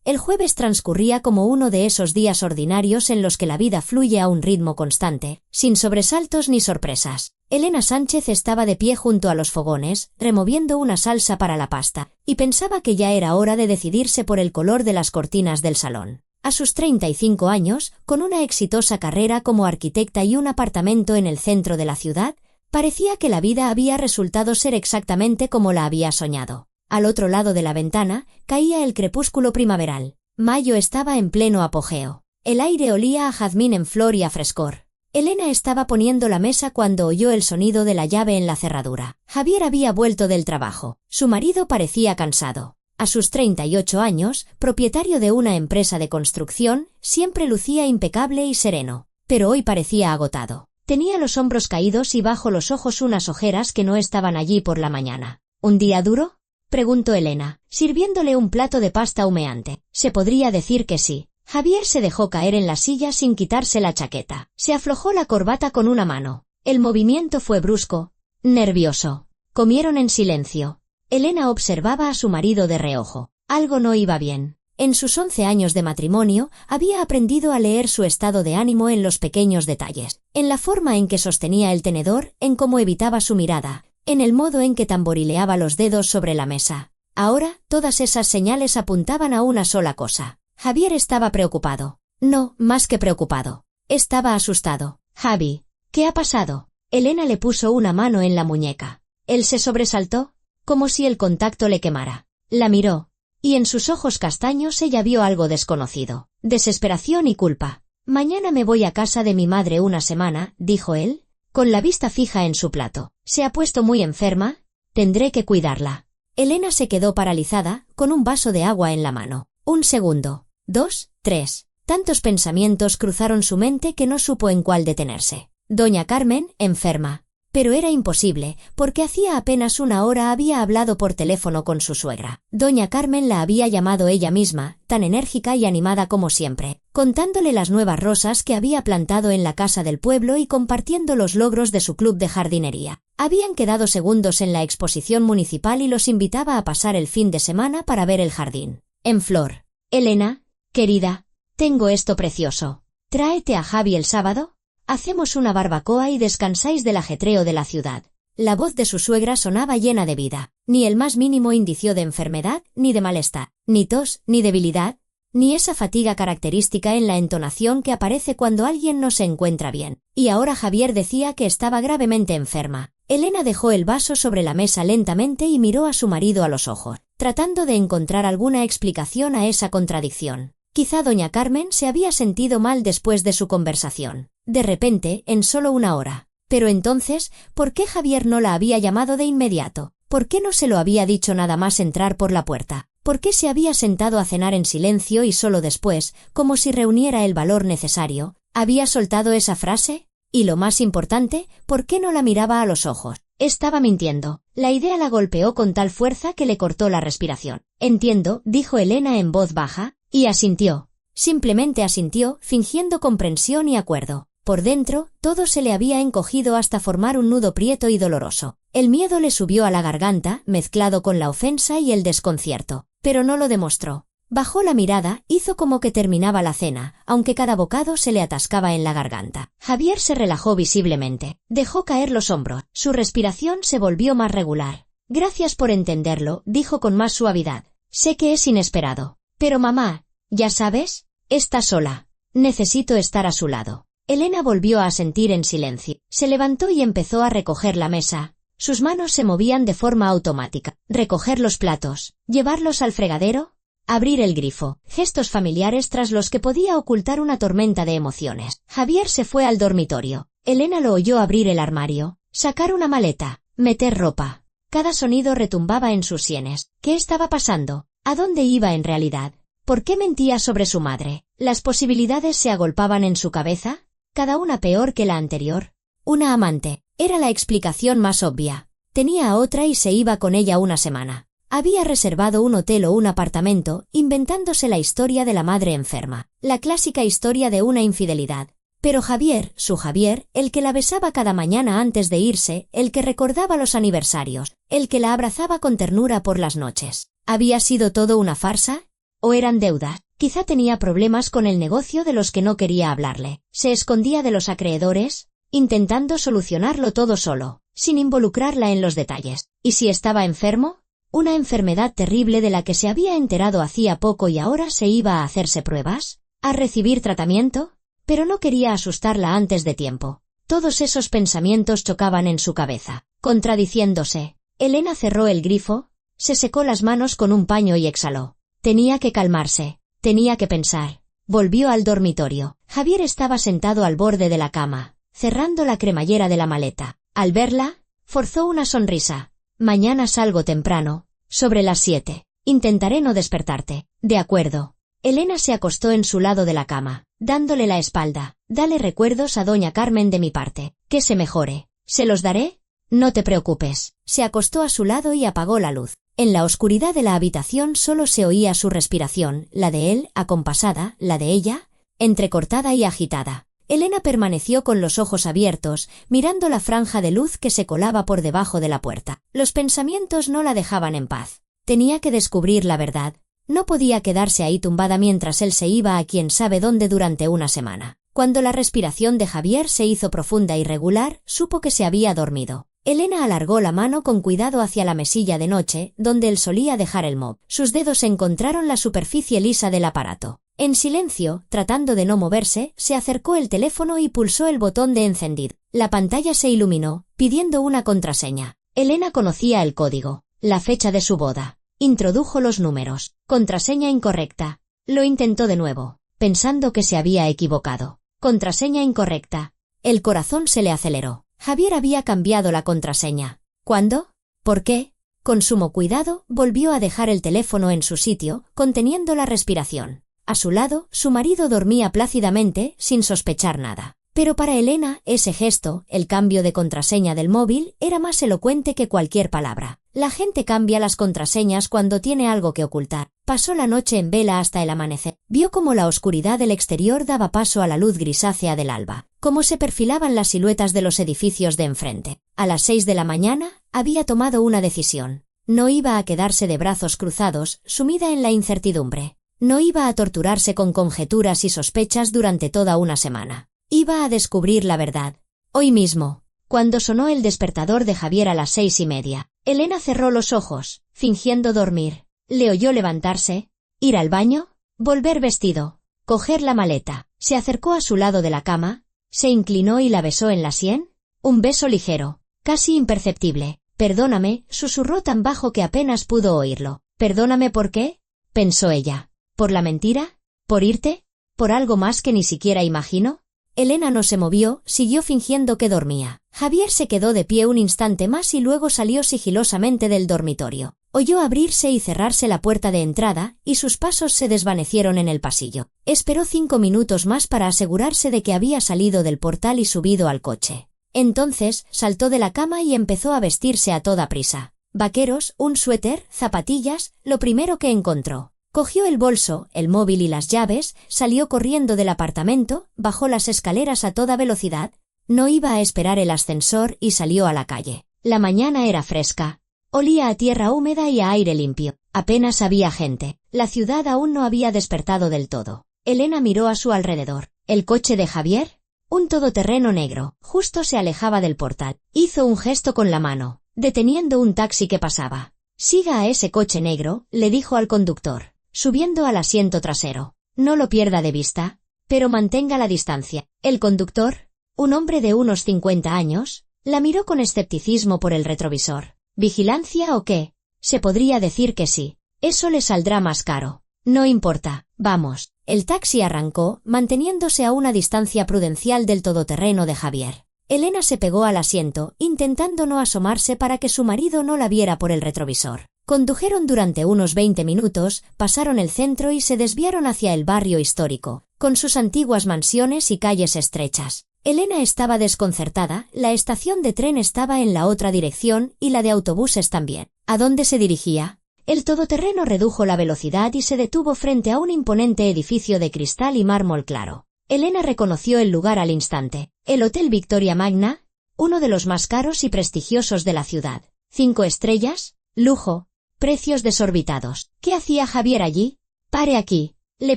El jueves transcurría como uno de esos días ordinarios en los que la vida fluye a un ritmo constante, sin sobresaltos ni sorpresas. Elena Sánchez estaba de pie junto a los fogones, removiendo una salsa para la pasta, y pensaba que ya era hora de decidirse por el color de las cortinas del salón. A sus 35 años, con una exitosa carrera como arquitecta y un apartamento en el centro de la ciudad, parecía que la vida había resultado ser exactamente como la había soñado. Al otro lado de la ventana, caía el crepúsculo primaveral. Mayo estaba en pleno apogeo. El aire olía a jazmín en flor y a frescor. Elena estaba poniendo la mesa cuando oyó el sonido de la llave en la cerradura. Javier había vuelto del trabajo. Su marido parecía cansado. A sus 38 años, propietario de una empresa de construcción, siempre lucía impecable y sereno. Pero hoy parecía agotado. Tenía los hombros caídos y bajo los ojos unas ojeras que no estaban allí por la mañana. ¿Un día duro?, preguntó Elena, sirviéndole un plato de pasta humeante. Se podría decir que sí. Javier se dejó caer en la silla sin quitarse la chaqueta. Se aflojó la corbata con una mano. El movimiento fue brusco, nervioso. Comieron en silencio. Elena observaba a su marido de reojo. Algo no iba bien. En sus 11 años de matrimonio, había aprendido a leer su estado de ánimo en los pequeños detalles, en la forma en que sostenía el tenedor, en cómo evitaba su mirada, en el modo en que tamborileaba los dedos sobre la mesa. Ahora, todas esas señales apuntaban a una sola cosa. Javier estaba preocupado. No, más que preocupado. Estaba asustado. «Javi, ¿qué ha pasado?». Elena le puso una mano en la muñeca. Él se sobresaltó, como si el contacto le quemara. La miró, y en sus ojos castaños ella vio algo desconocido. Desesperación y culpa. «Mañana me voy a casa de mi madre una semana», dijo él, con la vista fija en su plato. «Se ha puesto muy enferma, tendré que cuidarla». Elena se quedó paralizada, con un vaso de agua en la mano. 1 segundo, 2, 3. Tantos pensamientos cruzaron su mente que no supo en cuál detenerse. Doña Carmen, enferma. Pero era imposible, porque hacía apenas una hora había hablado por teléfono con su suegra. Doña Carmen la había llamado ella misma, tan enérgica y animada como siempre, contándole las nuevas rosas que había plantado en la casa del pueblo y compartiendo los logros de su club de jardinería. Habían quedado segundos en la exposición municipal y los invitaba a pasar el fin de semana para ver el jardín en flor. «Elena, querida, tengo esto precioso. Tráete a Javi el sábado. Hacemos una barbacoa y descansáis del ajetreo de la ciudad». La voz de su suegra sonaba llena de vida. Ni el más mínimo indicio de enfermedad, ni de malestar, ni tos, ni debilidad, ni esa fatiga característica en la entonación que aparece cuando alguien no se encuentra bien. Y ahora Javier decía que estaba gravemente enferma. Elena dejó el vaso sobre la mesa lentamente y miró a su marido a los ojos, tratando de encontrar alguna explicación a esa contradicción. Quizá doña Carmen se había sentido mal después de su conversación. De repente, en solo una hora. Pero entonces, ¿por qué Javier no la había llamado de inmediato? ¿Por qué no se lo había dicho nada más entrar por la puerta? ¿Por qué se había sentado a cenar en silencio y solo después, como si reuniera el valor necesario, había soltado esa frase? Y lo más importante, ¿por qué no la miraba a los ojos? Estaba mintiendo. La idea la golpeó con tal fuerza que le cortó la respiración. «Entiendo», dijo Elena en voz baja, y asintió. Simplemente asintió, fingiendo comprensión y acuerdo. Por dentro, todo se le había encogido hasta formar un nudo prieto y doloroso. El miedo le subió a la garganta, mezclado con la ofensa y el desconcierto. Pero no lo demostró. Bajó la mirada, hizo como que terminaba la cena, aunque cada bocado se le atascaba en la garganta. Javier se relajó visiblemente. Dejó caer los hombros. Su respiración se volvió más regular. «Gracias por entenderlo», dijo con más suavidad. «Sé que es inesperado. Pero mamá, ya sabes, está sola. Necesito estar a su lado». Elena volvió a asentir en silencio. Se levantó y empezó a recoger la mesa. Sus manos se movían de forma automática. Recoger los platos, llevarlos al fregadero, abrir el grifo. Gestos familiares tras los que podía ocultar una tormenta de emociones. Javier se fue al dormitorio. Elena lo oyó abrir el armario, sacar una maleta, meter ropa. Cada sonido retumbaba en sus sienes. ¿Qué estaba pasando? ¿A dónde iba en realidad? ¿Por qué mentía sobre su madre? ¿Las posibilidades se agolpaban en su cabeza? Cada una peor que la anterior. Una amante. Era la explicación más obvia. Tenía a otra y se iba con ella una semana. Había reservado un hotel o un apartamento, inventándose la historia de la madre enferma. La clásica historia de una infidelidad. Pero Javier, su Javier, el que la besaba cada mañana antes de irse, el que recordaba los aniversarios, el que la abrazaba con ternura por las noches. ¿Había sido todo una farsa? ¿O eran deudas? Quizá tenía problemas con el negocio de los que no quería hablarle. Se escondía de los acreedores, intentando solucionarlo todo solo, sin involucrarla en los detalles. ¿Y si estaba enfermo? Una enfermedad terrible de la que se había enterado hacía poco y ahora se iba a hacerse pruebas, a recibir tratamiento, pero no quería asustarla antes de tiempo. Todos esos pensamientos chocaban en su cabeza, contradiciéndose. Elena cerró el grifo, se secó las manos con un paño y exhaló. Tenía que calmarse, tenía que pensar. Volvió al dormitorio. Javier estaba sentado al borde de la cama, cerrando la cremallera de la maleta. Al verla, forzó una sonrisa. Mañana salgo temprano, sobre las 7. Intentaré no despertarte. De acuerdo. Elena se acostó en su lado de la cama, dándole la espalda. Dale recuerdos a doña Carmen de mi parte. Que se mejore. ¿Se los daré? No te preocupes. Se acostó a su lado y apagó la luz. En la oscuridad de la habitación solo se oía su respiración, la de él, acompasada, la de ella, entrecortada y agitada. Elena permaneció con los ojos abiertos, mirando la franja de luz que se colaba por debajo de la puerta. Los pensamientos no la dejaban en paz. Tenía que descubrir la verdad. No podía quedarse ahí tumbada mientras él se iba a quién sabe dónde durante una semana. Cuando la respiración de Javier se hizo profunda y regular, supo que se había dormido. Elena alargó la mano con cuidado hacia la mesilla de noche, donde él solía dejar el mop. Sus dedos encontraron la superficie lisa del aparato. En silencio, tratando de no moverse, se acercó el teléfono y pulsó el botón de encendido. La pantalla se iluminó, pidiendo una contraseña. Elena conocía el código, la fecha de su boda. Introdujo los números. Contraseña incorrecta. Lo intentó de nuevo, pensando que se había equivocado. Contraseña incorrecta. El corazón se le aceleró. Javier había cambiado la contraseña. ¿Cuándo? ¿Por qué? Con sumo cuidado, volvió a dejar el teléfono en su sitio, conteniendo la respiración. A su lado, su marido dormía plácidamente, sin sospechar nada. Pero para Elena, ese gesto, el cambio de contraseña del móvil, era más elocuente que cualquier palabra. La gente cambia las contraseñas cuando tiene algo que ocultar. Pasó la noche en vela hasta el amanecer. Vio cómo la oscuridad del exterior daba paso a la luz grisácea del alba, cómo se perfilaban las siluetas de los edificios de enfrente. A las 6 de la mañana, había tomado una decisión. No iba a quedarse de brazos cruzados, sumida en la incertidumbre. No iba a torturarse con conjeturas y sospechas durante toda una semana. Iba a descubrir la verdad. Hoy mismo. Cuando sonó el despertador de Javier a las 6:30, Elena cerró los ojos, fingiendo dormir. Le oyó levantarse, ir al baño, volver vestido, coger la maleta. Se acercó a su lado de la cama, se inclinó y la besó en la sien. Un beso ligero, casi imperceptible. Perdóname, susurró tan bajo que apenas pudo oírlo. ¿Perdóname por qué? Pensó ella. ¿Por la mentira? ¿Por irte? ¿Por algo más que ni siquiera imagino? Elena no se movió, siguió fingiendo que dormía. Javier se quedó de pie un instante más y luego salió sigilosamente del dormitorio. Oyó abrirse y cerrarse la puerta de entrada, y sus pasos se desvanecieron en el pasillo. Esperó 5 minutos más para asegurarse de que había salido del portal y subido al coche. Entonces, saltó de la cama y empezó a vestirse a toda prisa. Vaqueros, un suéter, zapatillas, lo primero que encontró. Cogió el bolso, el móvil y las llaves, salió corriendo del apartamento, bajó las escaleras a toda velocidad. No iba a esperar el ascensor y salió a la calle. La mañana era fresca. Olía a tierra húmeda y a aire limpio. Apenas había gente. La ciudad aún no había despertado del todo. Elena miró a su alrededor. ¿El coche de Javier? Un todoterreno negro. Justo se alejaba del portal. Hizo un gesto con la mano, deteniendo un taxi que pasaba. Siga a ese coche negro, le dijo al conductor, subiendo al asiento trasero. No lo pierda de vista, pero mantenga la distancia. El conductor, un hombre de unos 50 años, la miró con escepticismo por el retrovisor. ¿Vigilancia o qué? Se podría decir que sí. Eso le saldrá más caro. No importa, vamos. El taxi arrancó, manteniéndose a una distancia prudencial del todoterreno de Javier. Elena se pegó al asiento, intentando no asomarse para que su marido no la viera por el retrovisor. Condujeron durante unos 20 minutos, pasaron el centro y se desviaron hacia el barrio histórico, con sus antiguas mansiones y calles estrechas. Elena estaba desconcertada, la estación de tren estaba en la otra dirección y la de autobuses también. ¿A dónde se dirigía? El todoterreno redujo la velocidad y se detuvo frente a un imponente edificio de cristal y mármol claro. Elena reconoció el lugar al instante. El Hotel Victoria Magna, uno de los más caros y prestigiosos de la ciudad. 5 estrellas, lujo, precios desorbitados. ¿Qué hacía Javier allí? «Pare aquí», le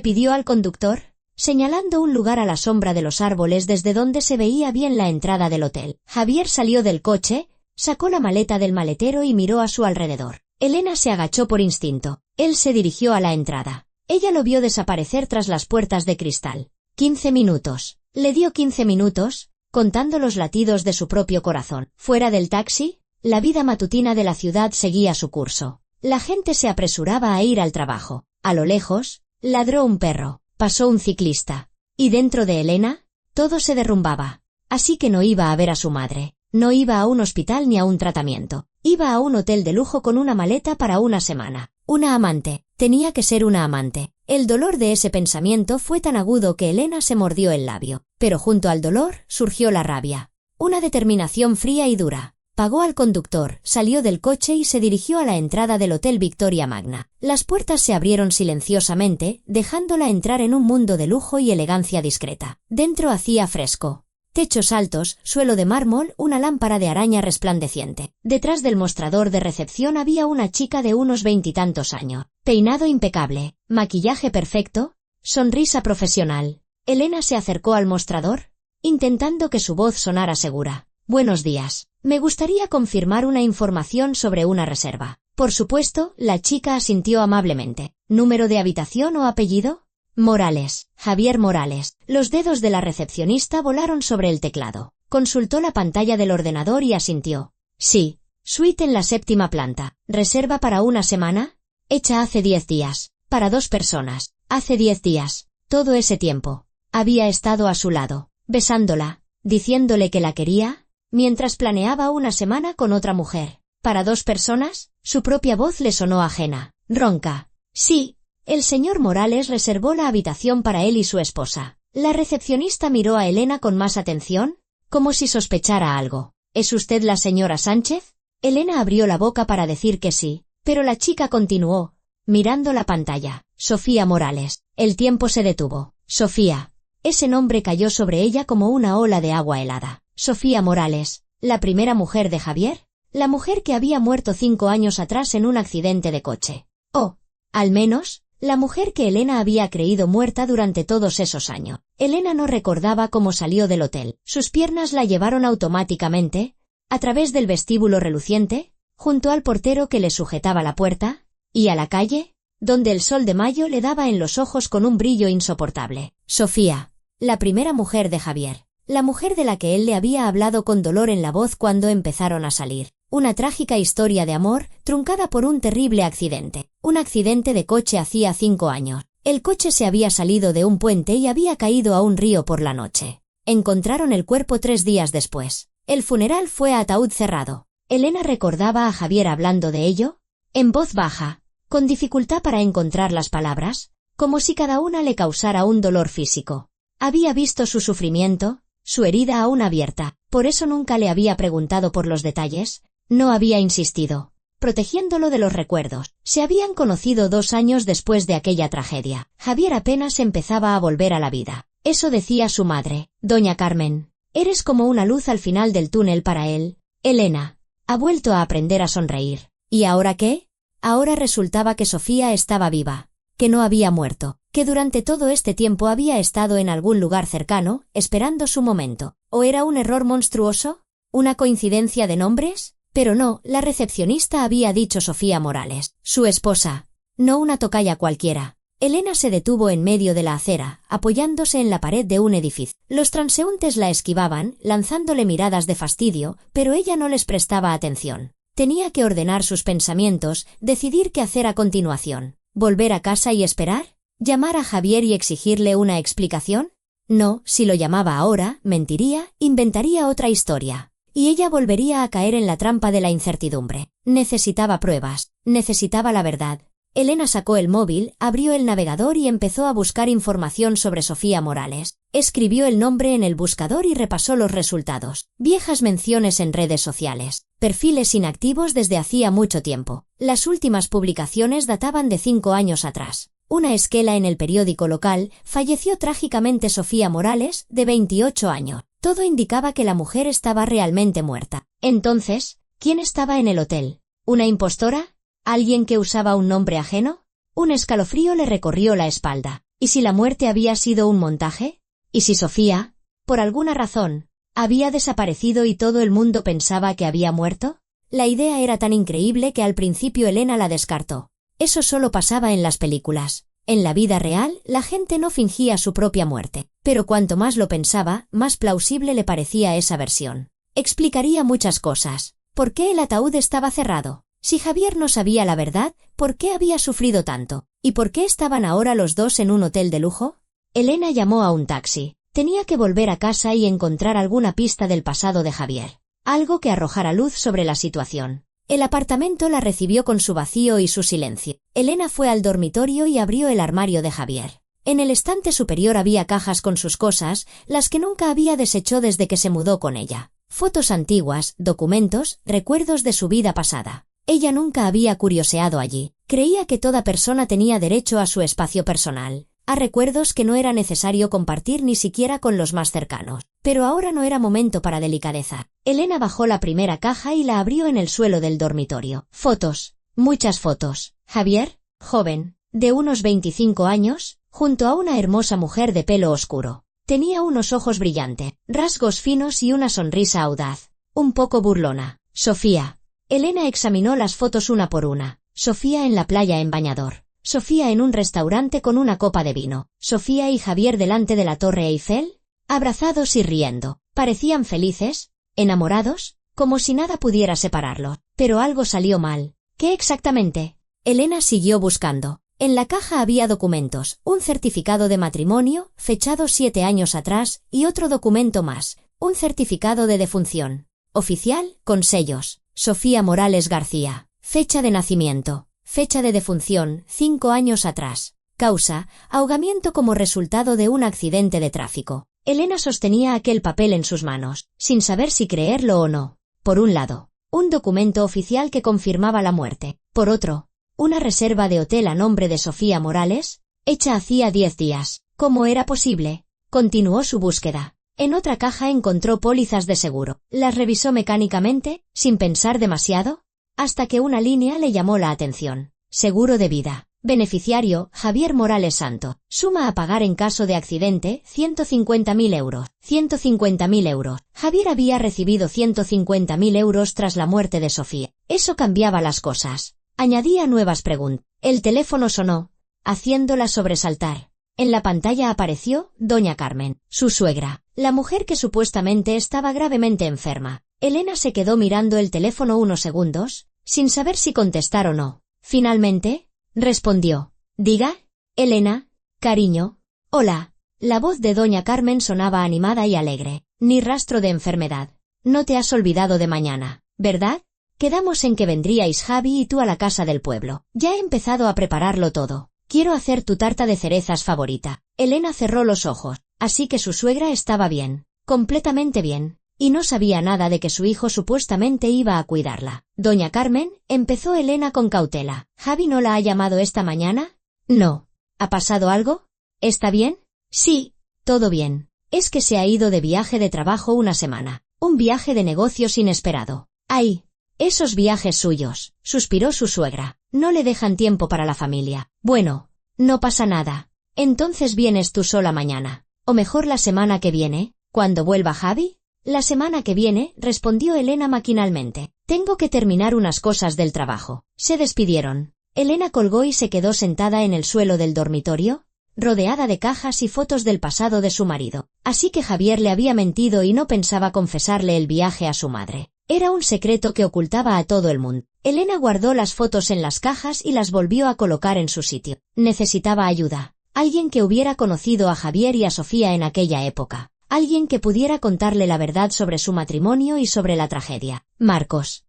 pidió al conductor, señalando un lugar a la sombra de los árboles desde donde se veía bien la entrada del hotel. Javier salió del coche, sacó la maleta del maletero y miró a su alrededor. Elena se agachó por instinto. Él se dirigió a la entrada. Ella lo vio desaparecer tras las puertas de cristal. 15 minutos. Le dio 15 minutos, contando los latidos de su propio corazón. Fuera del taxi, la vida matutina de la ciudad seguía su curso. La gente se apresuraba a ir al trabajo. A lo lejos, ladró un perro. Pasó un ciclista. Y dentro de Elena, todo se derrumbaba. Así que no iba a ver a su madre. No iba a un hospital ni a un tratamiento. Iba a un hotel de lujo con una maleta para una semana. Una amante. Tenía que ser una amante. El dolor de ese pensamiento fue tan agudo que Elena se mordió el labio. Pero junto al dolor surgió la rabia. Una determinación fría y dura. Pagó al conductor, salió del coche y se dirigió a la entrada del Hotel Victoria Magna. Las puertas se abrieron silenciosamente, dejándola entrar en un mundo de lujo y elegancia discreta. Dentro hacía fresco. Techos altos, suelo de mármol, una lámpara de araña resplandeciente. Detrás del mostrador de recepción había una chica de unos 20 y tantos años. Peinado impecable, maquillaje perfecto, sonrisa profesional. Elena se acercó al mostrador, intentando que su voz sonara segura. «Buenos días. Me gustaría confirmar una información sobre una reserva». Por supuesto, la chica asintió amablemente. «¿Número de habitación o apellido?» «Morales, Javier Morales». Los dedos de la recepcionista volaron sobre el teclado. Consultó la pantalla del ordenador y asintió. «Sí. Suite en la 7ª planta. ¿Reserva para una semana?» «Hecha hace 10 días. Para 2 personas. Hace 10 días. Todo ese tiempo. Había estado a su lado, besándola, diciéndole que la quería, mientras planeaba una semana con otra mujer. ¿Para 2 personas?» Su propia voz le sonó ajena, ronca. «Sí». El señor Morales reservó la habitación para él y su esposa. La recepcionista miró a Elena con más atención, como si sospechara algo. «¿Es usted la señora Sánchez?» Elena abrió la boca para decir que sí, pero la chica continuó, mirando la pantalla. «Sofía Morales». El tiempo se detuvo. Sofía. Ese nombre cayó sobre ella como una ola de agua helada. Sofía Morales, la primera mujer de Javier, la mujer que había muerto 5 años atrás en un accidente de coche. O, al menos, la mujer que Elena había creído muerta durante todos esos años. Elena no recordaba cómo salió del hotel. Sus piernas la llevaron automáticamente, a través del vestíbulo reluciente, junto al portero que le sujetaba la puerta, y a la calle, donde el sol de mayo le daba en los ojos con un brillo insoportable. Sofía, la primera mujer de Javier. La mujer de la que él le había hablado con dolor en la voz cuando empezaron a salir. Una trágica historia de amor, truncada por un terrible accidente. Un accidente de coche hacía 5 años. El coche se había salido de un puente y había caído a un río por la noche. Encontraron el cuerpo 3 días después. El funeral fue a ataúd cerrado. Elena recordaba a Javier hablando de ello, en voz baja, con dificultad para encontrar las palabras, como si cada una le causara un dolor físico. Había visto su sufrimiento, su herida aún abierta, por eso nunca le había preguntado por los detalles, no había insistido, protegiéndolo de los recuerdos. Se habían conocido 2 años después de aquella tragedia. Javier apenas empezaba a volver a la vida. Eso decía su madre, doña Carmen. Eres como una luz al final del túnel para él. Elena ha vuelto a aprender a sonreír. ¿Y ahora qué? Ahora resultaba que Sofía estaba viva, que no había muerto, que durante todo este tiempo había estado en algún lugar cercano, esperando su momento. ¿O era un error monstruoso? ¿Una coincidencia de nombres? Pero no, la recepcionista había dicho Sofía Morales, su esposa, no una tocaya cualquiera. Elena se detuvo en medio de la acera, apoyándose en la pared de un edificio. Los transeúntes la esquivaban, lanzándole miradas de fastidio, pero ella no les prestaba atención. Tenía que ordenar sus pensamientos, decidir qué hacer a continuación. ¿Volver a casa y esperar? ¿Llamar a Javier y exigirle una explicación? No, si lo llamaba ahora, mentiría, inventaría otra historia. Y ella volvería a caer en la trampa de la incertidumbre. Necesitaba pruebas, necesitaba la verdad. Elena sacó el móvil, abrió el navegador y empezó a buscar información sobre Sofía Morales. Escribió el nombre en el buscador y repasó los resultados. Viejas menciones en redes sociales. Perfiles inactivos desde hacía mucho tiempo. Las últimas publicaciones databan de 5 años atrás. Una esquela en el periódico local, falleció trágicamente Sofía Morales, de 28 años. Todo indicaba que la mujer estaba realmente muerta. Entonces, ¿quién estaba en el hotel? ¿Una impostora? ¿Alguien que usaba un nombre ajeno? Un escalofrío le recorrió la espalda. ¿Y si la muerte había sido un montaje? ¿Y si Sofía, por alguna razón, había desaparecido y todo el mundo pensaba que había muerto? La idea era tan increíble que al principio Elena la descartó. Eso solo pasaba en las películas. En la vida real, la gente no fingía su propia muerte. Pero cuanto más lo pensaba, más plausible le parecía esa versión. Explicaría muchas cosas. ¿Por qué el ataúd estaba cerrado? Si Javier no sabía la verdad, ¿por qué había sufrido tanto? ¿Y por qué estaban ahora los dos en un hotel de lujo? Elena llamó a un taxi. Tenía que volver a casa y encontrar alguna pista del pasado de Javier. Algo que arrojara luz sobre la situación. El apartamento la recibió con su vacío y su silencio. Elena fue al dormitorio y abrió el armario de Javier. En el estante superior había cajas con sus cosas, las que nunca había deshecho desde que se mudó con ella. Fotos antiguas, documentos, recuerdos de su vida pasada. Ella nunca había curioseado allí. Creía que toda persona tenía derecho a su espacio personal, a recuerdos que no era necesario compartir ni siquiera con los más cercanos. Pero ahora no era momento para delicadeza. Elena bajó la primera caja y la abrió en el suelo del dormitorio. Fotos. Muchas fotos. Javier, joven, de unos 25 años, junto a una hermosa mujer de pelo oscuro. Tenía unos ojos brillantes, rasgos finos y una sonrisa audaz. Un poco burlona. Sofía. Elena examinó las fotos una por una. Sofía en la playa en bañador. Sofía en un restaurante con una copa de vino. Sofía y Javier delante de la Torre Eiffel, abrazados y riendo. Parecían felices, enamorados, como si nada pudiera separarlos. Pero algo salió mal. ¿Qué exactamente? Elena siguió buscando. En la caja había documentos, un certificado de matrimonio, fechado 7 años atrás, y otro documento más, un certificado de defunción. Oficial, con sellos. Sofía Morales García. Fecha de nacimiento. Fecha de defunción, 5 años atrás. Causa, ahogamiento como resultado de un accidente de tráfico. Elena sostenía aquel papel en sus manos, sin saber si creerlo o no. Por un lado, un documento oficial que confirmaba la muerte. Por otro, una reserva de hotel a nombre de Sofía Morales, hecha hacía 10 días. ¿Cómo era posible? Continuó su búsqueda. En otra caja encontró pólizas de seguro. Las revisó mecánicamente, sin pensar demasiado, hasta que una línea le llamó la atención. Seguro de vida. Beneficiario, Javier Morales Santo. Suma a pagar en caso de accidente, 150.000 euros. 150.000 euros. Javier había recibido 150.000 euros tras la muerte de Sofía. Eso cambiaba las cosas. Añadía nuevas preguntas. El teléfono sonó, haciéndola sobresaltar. En la pantalla apareció Doña Carmen, su suegra, la mujer que supuestamente estaba gravemente enferma. Elena se quedó mirando el teléfono unos segundos, sin saber si contestar o no. Finalmente, respondió. Diga, Elena, cariño. Hola. La voz de Doña Carmen sonaba animada y alegre. Ni rastro de enfermedad. No te has olvidado de mañana, ¿verdad? Quedamos en que vendríais Javi y tú a la casa del pueblo. Ya he empezado a prepararlo todo. Quiero hacer tu tarta de cerezas favorita. Elena cerró los ojos. Así que su suegra estaba bien. Completamente bien. Y no sabía nada de que su hijo supuestamente iba a cuidarla. Doña Carmen, empezó Elena con cautela. ¿Javi no la ha llamado esta mañana? No. ¿Ha pasado algo? ¿Está bien? Sí, todo bien. Es que se ha ido de viaje de trabajo una semana. Un viaje de negocios inesperado. ¡Ay! Esos viajes suyos, suspiró su suegra. No le dejan tiempo para la familia. Bueno, no pasa nada. Entonces vienes tú sola mañana. O mejor la semana que viene, cuando vuelva Javi. La semana que viene, respondió Elena maquinalmente. Tengo que terminar unas cosas del trabajo. Se despidieron. Elena colgó y se quedó sentada en el suelo del dormitorio, rodeada de cajas y fotos del pasado de su marido. Así que Javier le había mentido y no pensaba confesarle el viaje a su madre. Era un secreto que ocultaba a todo el mundo. Elena guardó las fotos en las cajas y las volvió a colocar en su sitio. Necesitaba ayuda. Alguien que hubiera conocido a Javier y a Sofía en aquella época. Alguien que pudiera contarle la verdad sobre su matrimonio y sobre la tragedia. Marcos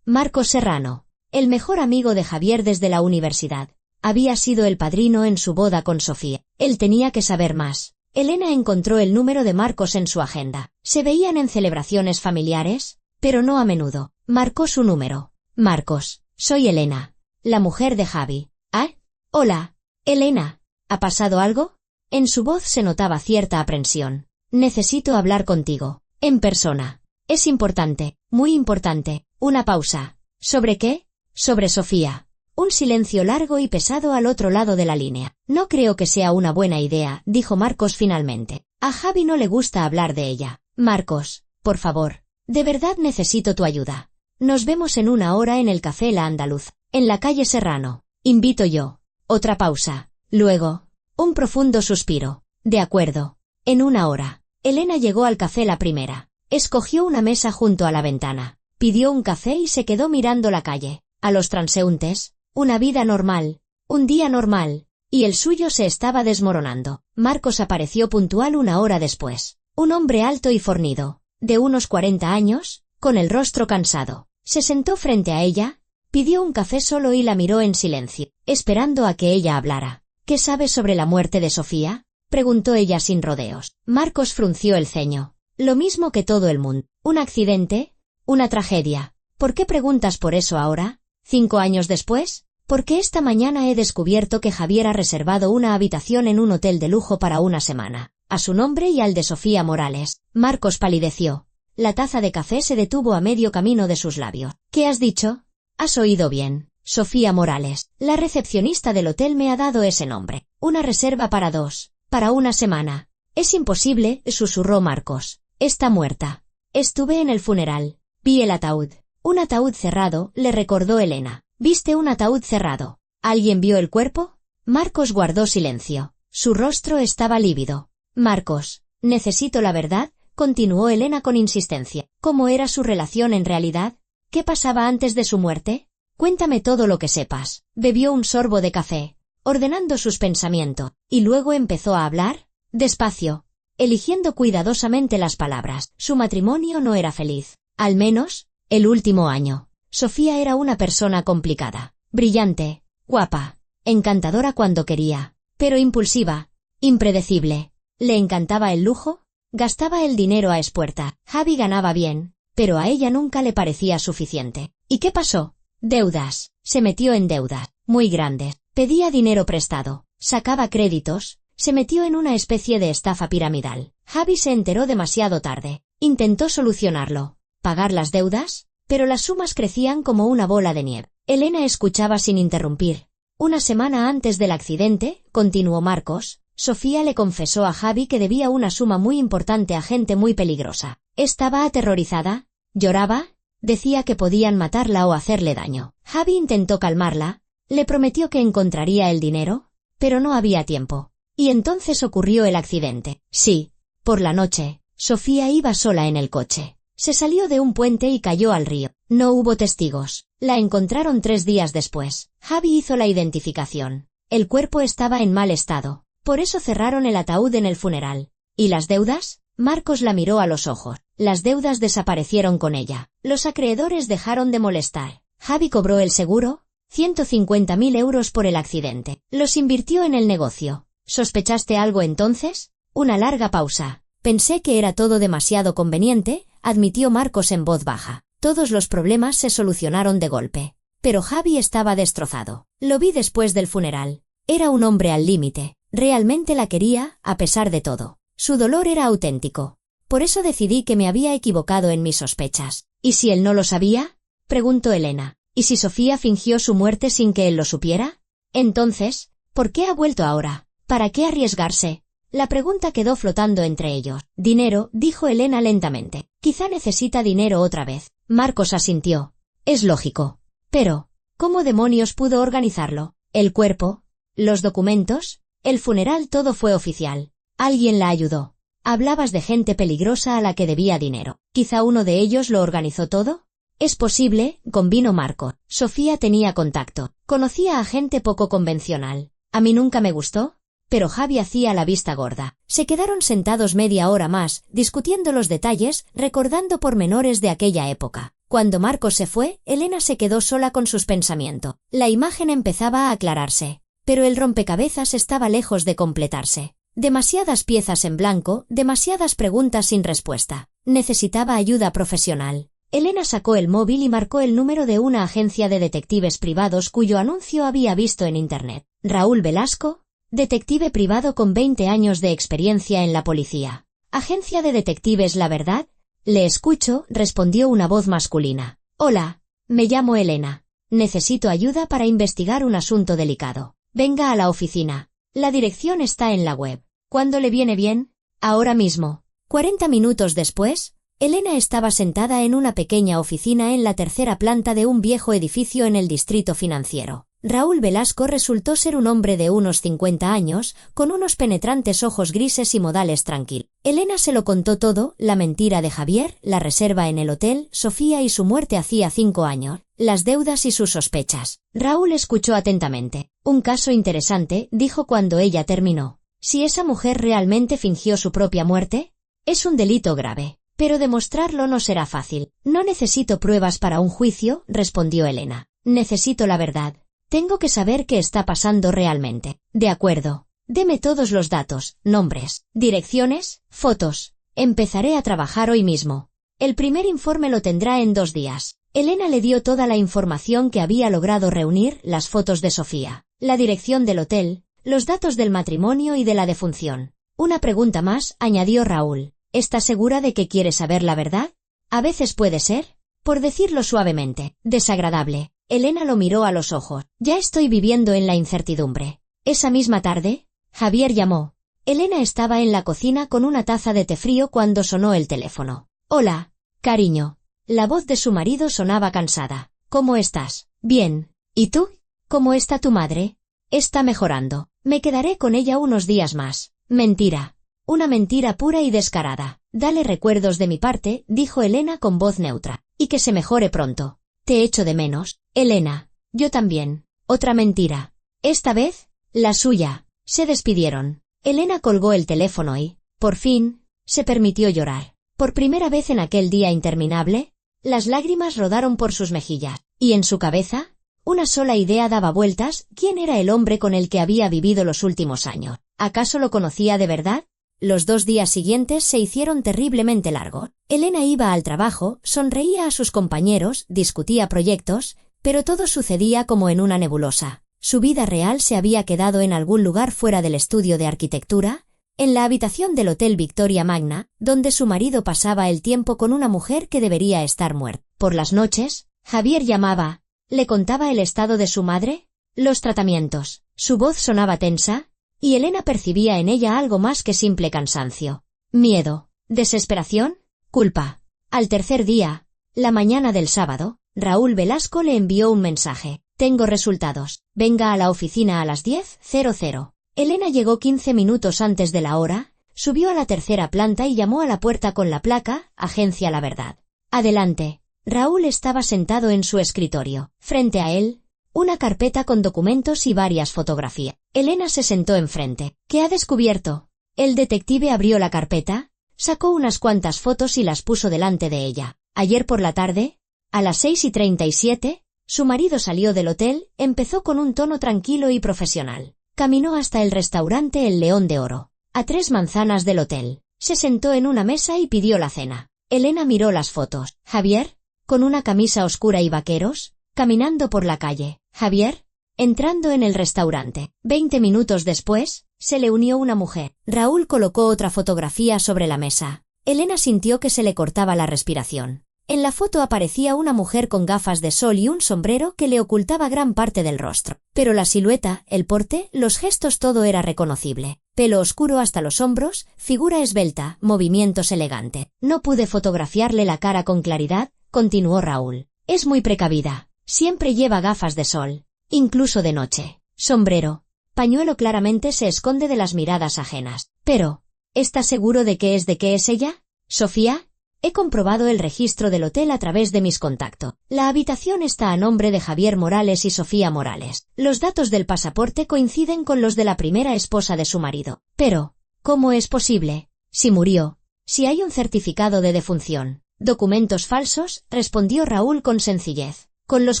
Serrano. El mejor amigo de Javier desde la universidad. Había sido el padrino en su boda con Sofía. Él tenía que saber más. Elena encontró el número de Marcos en su agenda. ¿Se veían en celebraciones familiares? Pero no a menudo. Marcó su número. Marcos, soy Elena, la mujer de Javi. ¿Ah? Hola, Elena. ¿Ha pasado algo? En su voz se notaba cierta aprensión. Necesito hablar contigo. En persona. Es importante, muy importante. Una pausa. ¿Sobre qué? Sobre Sofía. Un silencio largo y pesado al otro lado de la línea. No creo que sea una buena idea, dijo Marcos finalmente. A Javi no le gusta hablar de ella. Marcos, por favor, de verdad necesito tu ayuda. Nos vemos en 1 hora en el Café La Andaluz, en la calle Serrano. Invito yo. Otra pausa. Luego, un profundo suspiro. De acuerdo. En 1 hora. Elena llegó al café la primera. Escogió una mesa junto a la ventana. Pidió un café y se quedó mirando la calle. A los transeúntes, una vida normal, un día normal, y el suyo se estaba desmoronando. Marcos apareció puntual 1 hora después. Un hombre alto y fornido, de unos 40 años, con el rostro cansado. Se sentó frente a ella, pidió un café solo y la miró en silencio, esperando a que ella hablara. ¿Qué sabes sobre la muerte de Sofía?, preguntó ella sin rodeos. Marcos frunció el ceño. Lo mismo que todo el mundo. ¿Un accidente? ¿Una tragedia? ¿Por qué preguntas por eso ahora? 5 años después, porque esta mañana he descubierto que Javier ha reservado una habitación en un hotel de lujo para 1 semana, a su nombre y al de Sofía Morales. Marcos palideció. La taza de café se detuvo a medio camino de sus labios. ¿Qué has dicho? Has oído bien. Sofía Morales. La recepcionista del hotel me ha dado ese nombre. Una reserva para 2, para 1 semana. Es imposible, susurró Marcos. Está muerta. Estuve en el funeral. Vi el ataúd. Un ataúd cerrado, le recordó Elena. ¿Viste un ataúd cerrado? ¿Alguien vio el cuerpo? Marcos guardó silencio. Su rostro estaba lívido. Marcos, necesito la verdad, continuó Elena con insistencia. ¿Cómo era su relación en realidad? ¿Qué pasaba antes de su muerte? Cuéntame todo lo que sepas. Bebió un sorbo de café, ordenando sus pensamientos, y luego empezó a hablar, despacio, eligiendo cuidadosamente las palabras. Su matrimonio no era feliz. Al menos, el último año. Sofía era una persona complicada, brillante, guapa, encantadora cuando quería, pero impulsiva, impredecible. ¿Le encantaba el lujo? Gastaba el dinero a espuerta. Javi ganaba bien, pero a ella nunca le parecía suficiente. ¿Y qué pasó? Deudas. Se metió en deudas, muy grandes. Pedía dinero prestado, sacaba créditos, se metió en una especie de estafa piramidal. Javi se enteró demasiado tarde. Intentó solucionarlo, pagar las deudas, pero las sumas crecían como una bola de nieve. Elena escuchaba sin interrumpir. 1 semana antes del accidente, continuó Marcos, Sofía le confesó a Javi que debía una suma muy importante a gente muy peligrosa. Estaba aterrorizada, lloraba, decía que podían matarla o hacerle daño. Javi intentó calmarla, le prometió que encontraría el dinero, pero no había tiempo. Y entonces ocurrió el accidente. Sí, por la noche, Sofía iba sola en el coche. Se salió de un puente y cayó al río. No hubo testigos. La encontraron 3 días después. Javi hizo la identificación. El cuerpo estaba en mal estado. Por eso cerraron el ataúd en el funeral. ¿Y las deudas? Marcos la miró a los ojos. Las deudas desaparecieron con ella. Los acreedores dejaron de molestar. Javi cobró el seguro, 150.000 euros por el accidente. Los invirtió en el negocio. ¿Sospechaste algo entonces? Una larga pausa. Pensé que era todo demasiado conveniente, admitió Marcos en voz baja. Todos los problemas se solucionaron de golpe. Pero Javi estaba destrozado. Lo vi después del funeral. Era un hombre al límite. Realmente la quería, a pesar de todo. Su dolor era auténtico. Por eso decidí que me había equivocado en mis sospechas. ¿Y si él no lo sabía?, preguntó Elena. ¿Y si Sofía fingió su muerte sin que él lo supiera? Entonces, ¿por qué ha vuelto ahora? ¿Para qué arriesgarse? La pregunta quedó flotando entre ellos. Dinero, dijo Elena lentamente. Quizá necesita dinero otra vez. Marcos asintió. Es lógico. Pero, ¿cómo demonios pudo organizarlo? ¿El cuerpo? ¿Los documentos? El funeral? Todo fue oficial. Alguien la ayudó. Hablabas de gente peligrosa a la que debía dinero. ¿Quizá uno de ellos lo organizó todo? Es posible, convino Marco. Sofía tenía contacto. Conocía a gente poco convencional. A mí nunca me gustó, pero Javi hacía la vista gorda. Se quedaron sentados media hora más, discutiendo los detalles, recordando pormenores de aquella época. Cuando Marcos se fue, Elena se quedó sola con sus pensamientos. La imagen empezaba a aclararse, pero el rompecabezas estaba lejos de completarse. Demasiadas piezas en blanco, demasiadas preguntas sin respuesta. Necesitaba ayuda profesional. Elena sacó el móvil y marcó el número de una agencia de detectives privados cuyo anuncio había visto en Internet. Raúl Velasco, detective privado con 20 años de experiencia en la policía. Agencia de detectives La Verdad. Le escucho, respondió una voz masculina. Hola, me llamo Elena. Necesito ayuda para investigar un asunto delicado. Venga a la oficina. La dirección está en la web. ¿Cuándo le viene bien? Ahora mismo. 40 minutos después, Elena estaba sentada en una pequeña oficina en la tercera planta de un viejo edificio en el distrito financiero. Raúl Velasco resultó ser un hombre de unos 50 años, con unos penetrantes ojos grises y modales tranquilos. Elena se lo contó todo: la mentira de Javier, la reserva en el hotel, Sofía y su muerte hacía 5 años, las deudas y sus sospechas. Raúl escuchó atentamente. Un caso interesante, dijo cuando ella terminó. Si esa mujer realmente fingió su propia muerte, es un delito grave. Pero demostrarlo no será fácil. No necesito pruebas para un juicio, respondió Elena. Necesito la verdad. Tengo que saber qué está pasando realmente. De acuerdo. Deme todos los datos, nombres, direcciones, fotos. Empezaré a trabajar hoy mismo. El primer informe lo tendrá en 2 días. Elena le dio toda la información que había logrado reunir: las fotos de Sofía, la dirección del hotel, los datos del matrimonio y de la defunción. Una pregunta más, añadió Raúl. ¿Está segura de que quiere saber la verdad? A veces puede ser, por decirlo suavemente, desagradable. Elena lo miró a los ojos. Ya estoy viviendo en la incertidumbre. Esa misma tarde, Javier llamó. Elena estaba en la cocina con una taza de té frío cuando sonó el teléfono. Hola, cariño. La voz de su marido sonaba cansada. ¿Cómo estás? Bien. ¿Y tú? ¿Cómo está tu madre? Está mejorando. Me quedaré con ella unos días más. Mentira. Una mentira pura y descarada. Dale recuerdos de mi parte, dijo Elena con voz neutra. Y que se mejore pronto. Te echo de menos, Elena. Yo también. Otra mentira. Esta vez, la suya. Se despidieron. Elena colgó el teléfono y, por fin, se permitió llorar. Por primera vez en aquel día interminable, las lágrimas rodaron por sus mejillas. Y en su cabeza, una sola idea daba vueltas: ¿quién era el hombre con el que había vivido los últimos años? ¿Acaso lo conocía de verdad? Los 2 días siguientes se hicieron terriblemente largos. Elena iba al trabajo, sonreía a sus compañeros, discutía proyectos, pero todo sucedía como en una nebulosa. Su vida real se había quedado en algún lugar fuera del estudio de arquitectura, en la habitación del Hotel Victoria Magna, donde su marido pasaba el tiempo con una mujer que debería estar muerta. Por las noches, Javier llamaba, le contaba el estado de su madre, los tratamientos. Su voz sonaba tensa, y Elena percibía en ella algo más que simple cansancio. Miedo, desesperación, culpa. Al tercer día, la mañana del sábado, Raúl Velasco le envió un mensaje. Tengo resultados. Venga a la oficina a las 10:00. Elena llegó 15 minutos antes de la hora, subió a la tercera planta y llamó a la puerta con la placa: Agencia La Verdad. Adelante. Raúl estaba sentado en su escritorio. Frente a él, una carpeta con documentos y varias fotografías. Elena se sentó enfrente. ¿Qué ha descubierto? El detective abrió la carpeta, sacó unas cuantas fotos y las puso delante de ella. Ayer por la tarde, a las 6:37, su marido salió del hotel, empezó con un tono tranquilo y profesional. Caminó hasta el restaurante El León de Oro, a 3 manzanas del hotel. Se sentó en una mesa y pidió la cena. Elena miró las fotos. Javier, con una camisa oscura y vaqueros, caminando por la calle. Javier, entrando en el restaurante. 20 minutos después, se le unió una mujer. Raúl colocó otra fotografía sobre la mesa. Elena sintió que se le cortaba la respiración. En la foto aparecía una mujer con gafas de sol y un sombrero que le ocultaba gran parte del rostro. Pero la silueta, el porte, los gestos, todo era reconocible. Pelo oscuro hasta los hombros, figura esbelta, movimientos elegantes. No pude fotografiarle la cara con claridad, continuó Raúl. Es muy precavida. Siempre lleva gafas de sol, incluso de noche. Sombrero, pañuelo, claramente se esconde de las miradas ajenas. Pero, ¿está seguro de que es ella? ¿Sofía? He comprobado el registro del hotel a través de mis contactos. La habitación está a nombre de Javier Morales y Sofía Morales. Los datos del pasaporte coinciden con los de la primera esposa de su marido. Pero, ¿cómo es posible? Si murió, si hay un certificado de defunción, documentos falsos, respondió Raúl con sencillez. Con los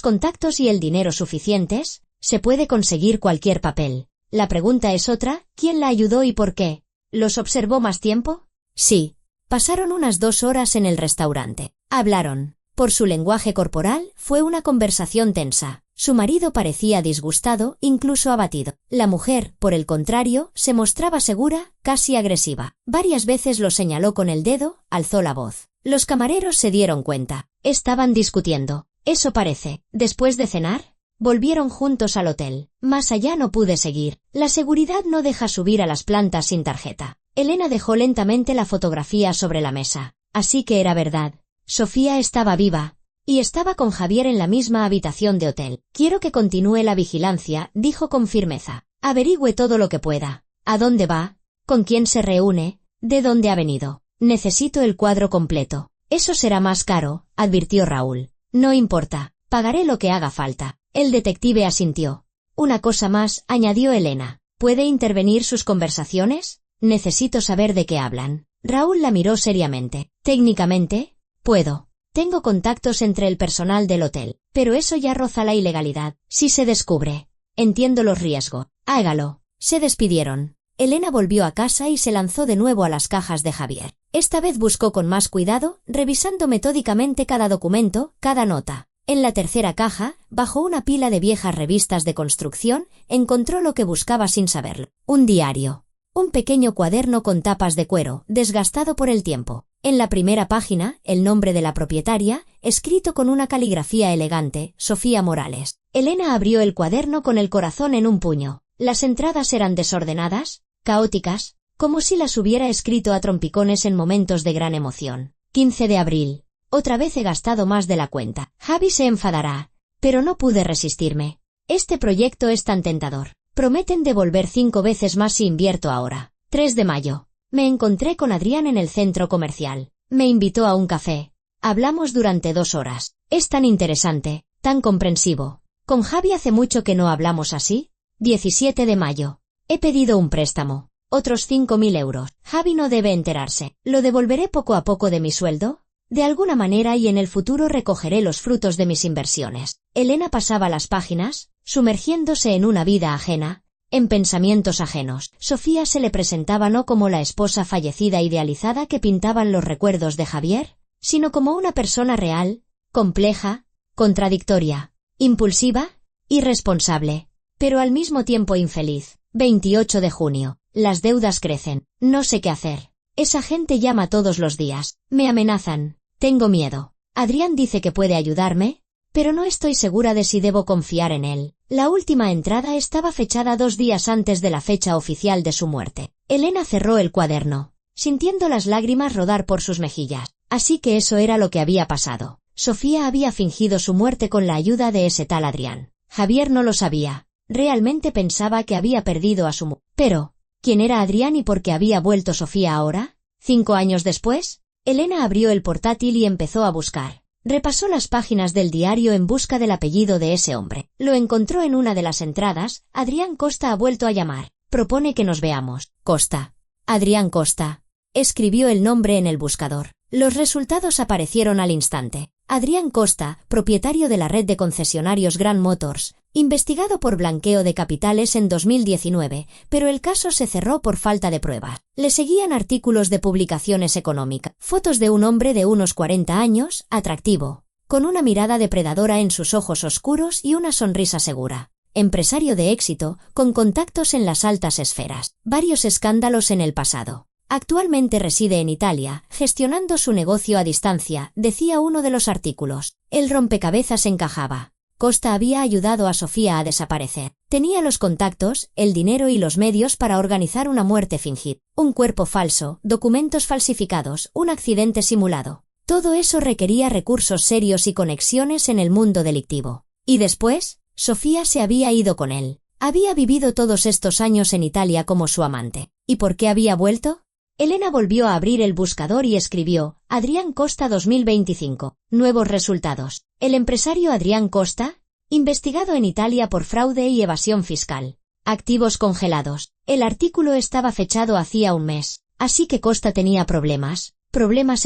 contactos y el dinero suficientes, se puede conseguir cualquier papel. La pregunta es otra: ¿quién la ayudó y por qué? ¿Los observó más tiempo? Sí. Pasaron unas 2 horas en el restaurante. Hablaron. Por su lenguaje corporal, fue una conversación tensa. Su marido parecía disgustado, incluso abatido. La mujer, por el contrario, se mostraba segura, casi agresiva. Varias veces lo señaló con el dedo, alzó la voz. Los camareros se dieron cuenta. Estaban discutiendo. Eso parece. ¿Después de cenar? Volvieron juntos al hotel. Más allá no pude seguir. La seguridad no deja subir a las plantas sin tarjeta. Elena dejó lentamente la fotografía sobre la mesa. Así que era verdad. Sofía estaba viva. Y estaba con Javier en la misma habitación de hotel. Quiero que continúe la vigilancia, dijo con firmeza. Averigüe todo lo que pueda. ¿A dónde va? ¿Con quién se reúne? ¿De dónde ha venido? Necesito el cuadro completo. Eso será más caro, advirtió Raúl. No importa. Pagaré lo que haga falta. El detective asintió. Una cosa más, añadió Elena. ¿Puede intervenir sus conversaciones? Necesito saber de qué hablan. Raúl la miró seriamente. Técnicamente, puedo. Tengo contactos entre el personal del hotel, pero eso ya roza la ilegalidad. Si se descubre. Entiendo los riesgos. Hágalo. Se despidieron. Elena volvió a casa y se lanzó de nuevo a las cajas de Javier. Esta vez buscó con más cuidado, revisando metódicamente cada documento, cada nota. En la tercera caja, bajo una pila de viejas revistas de construcción, encontró lo que buscaba sin saberlo. Un diario. Un pequeño cuaderno con tapas de cuero, desgastado por el tiempo. En la primera página, el nombre de la propietaria, escrito con una caligrafía elegante, Sofía Morales. Elena abrió el cuaderno con el corazón en un puño. Las entradas eran desordenadas, caóticas, como si las hubiera escrito a trompicones en momentos de gran emoción. 15 de abril. Otra vez he gastado más de la cuenta. Javi se enfadará. Pero no pude resistirme. Este proyecto es tan tentador. Prometen devolver 5 veces más si invierto ahora. 3 de mayo. Me encontré con Adrián en el centro comercial. Me invitó a un café. Hablamos durante 2 horas. Es tan interesante, tan comprensivo. ¿Con Javi hace mucho que no hablamos así? 17 de mayo. He pedido un préstamo. Otros 5.000 euros. Javi no debe enterarse. ¿Lo devolveré poco a poco de mi sueldo? De alguna manera y en el futuro recogeré los frutos de mis inversiones. Elena pasaba las páginas, sumergiéndose en una vida ajena, en pensamientos ajenos. Sofía se le presentaba no como la esposa fallecida idealizada que pintaban los recuerdos de Javier, sino como una persona real, compleja, contradictoria, impulsiva, irresponsable, pero al mismo tiempo infeliz. 28 de junio. Las deudas crecen. No sé qué hacer. Esa gente llama todos los días. Me amenazan. Tengo miedo. Adrián dice que puede ayudarme, pero no estoy segura de si debo confiar en él. La última entrada estaba fechada 2 días antes de la fecha oficial de su muerte. Elena cerró el cuaderno, sintiendo las lágrimas rodar por sus mejillas. Así que eso era lo que había pasado. Sofía había fingido su muerte con la ayuda de ese tal Adrián. Javier no lo sabía. Realmente pensaba que había perdido a su mujer. Pero, ¿quién era Adrián y por qué había vuelto Sofía ahora? 5 años después, Elena abrió el portátil y empezó a buscar. Repasó las páginas del diario en busca del apellido de ese hombre. Lo encontró en una de las entradas. Adrián Costa ha vuelto a llamar. Propone que nos veamos. Costa. Adrián Costa. Escribió el nombre en el buscador. Los resultados aparecieron al instante. Adrián Costa, propietario de la red de concesionarios Grand Motors, investigado por blanqueo de capitales en 2019, pero el caso se cerró por falta de pruebas. Le seguían artículos de publicaciones económicas, fotos de un hombre de unos 40 años, atractivo, con una mirada depredadora en sus ojos oscuros y una sonrisa segura. Empresario de éxito, con contactos en las altas esferas, varios escándalos en el pasado. Actualmente reside en Italia, gestionando su negocio a distancia, decía uno de los artículos. El rompecabezas encajaba. Costa había ayudado a Sofía a desaparecer. Tenía los contactos, el dinero y los medios para organizar una muerte fingida. Un cuerpo falso, documentos falsificados, un accidente simulado. Todo eso requería recursos serios y conexiones en el mundo delictivo. Y después, Sofía se había ido con él. Había vivido todos estos años en Italia como su amante. ¿Y por qué había vuelto? Elena volvió a abrir el buscador y escribió, Adrián Costa 2025. Nuevos resultados. El empresario Adrián Costa, investigado en Italia por fraude y evasión fiscal. Activos congelados. El artículo estaba fechado hacía un mes, así que Costa tenía problemas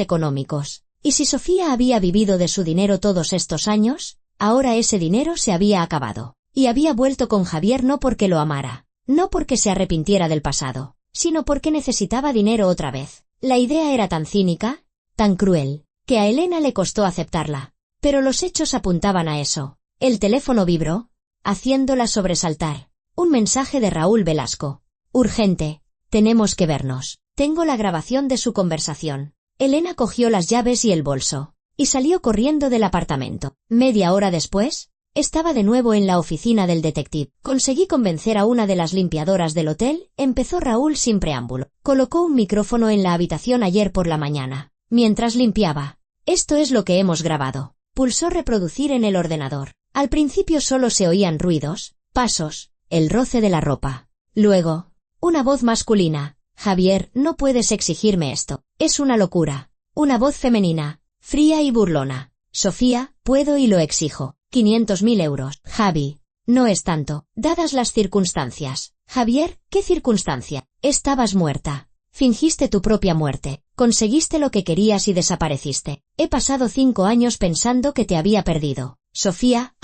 económicos. ¿Y si Sofía había vivido de su dinero todos estos años? Ahora ese dinero se había acabado. Y había vuelto con Javier no porque lo amara, no porque se arrepintiera del pasado, sino porque necesitaba dinero otra vez. La idea era tan cínica, tan cruel, que a Elena le costó aceptarla. Pero los hechos apuntaban a eso. El teléfono vibró, haciéndola sobresaltar. Un mensaje de Raúl Velasco. Urgente. Tenemos que vernos. Tengo la grabación de su conversación. Elena cogió las llaves y el bolso. y salió corriendo del apartamento. Media hora después, estaba de nuevo en la oficina del detective. Conseguí convencer a una de las limpiadoras del hotel, empezó Raúl sin preámbulo. Colocó un micrófono en la habitación ayer por la mañana, mientras limpiaba. Esto es lo que hemos grabado. Pulsó reproducir en el ordenador. Al principio solo se oían ruidos, pasos, el roce de la ropa. Luego, una voz masculina. Javier, no puedes exigirme esto. Es una locura. Una voz femenina, fría y burlona. Sofía, puedo y lo exijo. 500.000 euros. Javi, no es tanto, dadas las circunstancias. Javier, ¿qué circunstancia? Estabas muerta. Fingiste tu propia muerte. Conseguiste lo que querías y desapareciste. He pasado 5 años pensando que te había perdido. Sofía,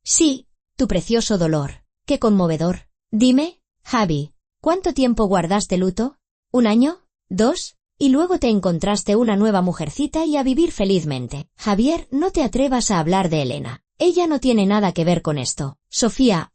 sí, tu precioso dolor. Qué conmovedor. Dime, Javi, ¿cuánto tiempo guardaste luto? ¿1 año? ¿2? Y luego te encontraste una nueva mujercita y a vivir felizmente. Javier, no te atrevas a hablar de Elena. Ella no tiene nada que ver con esto. Sofía,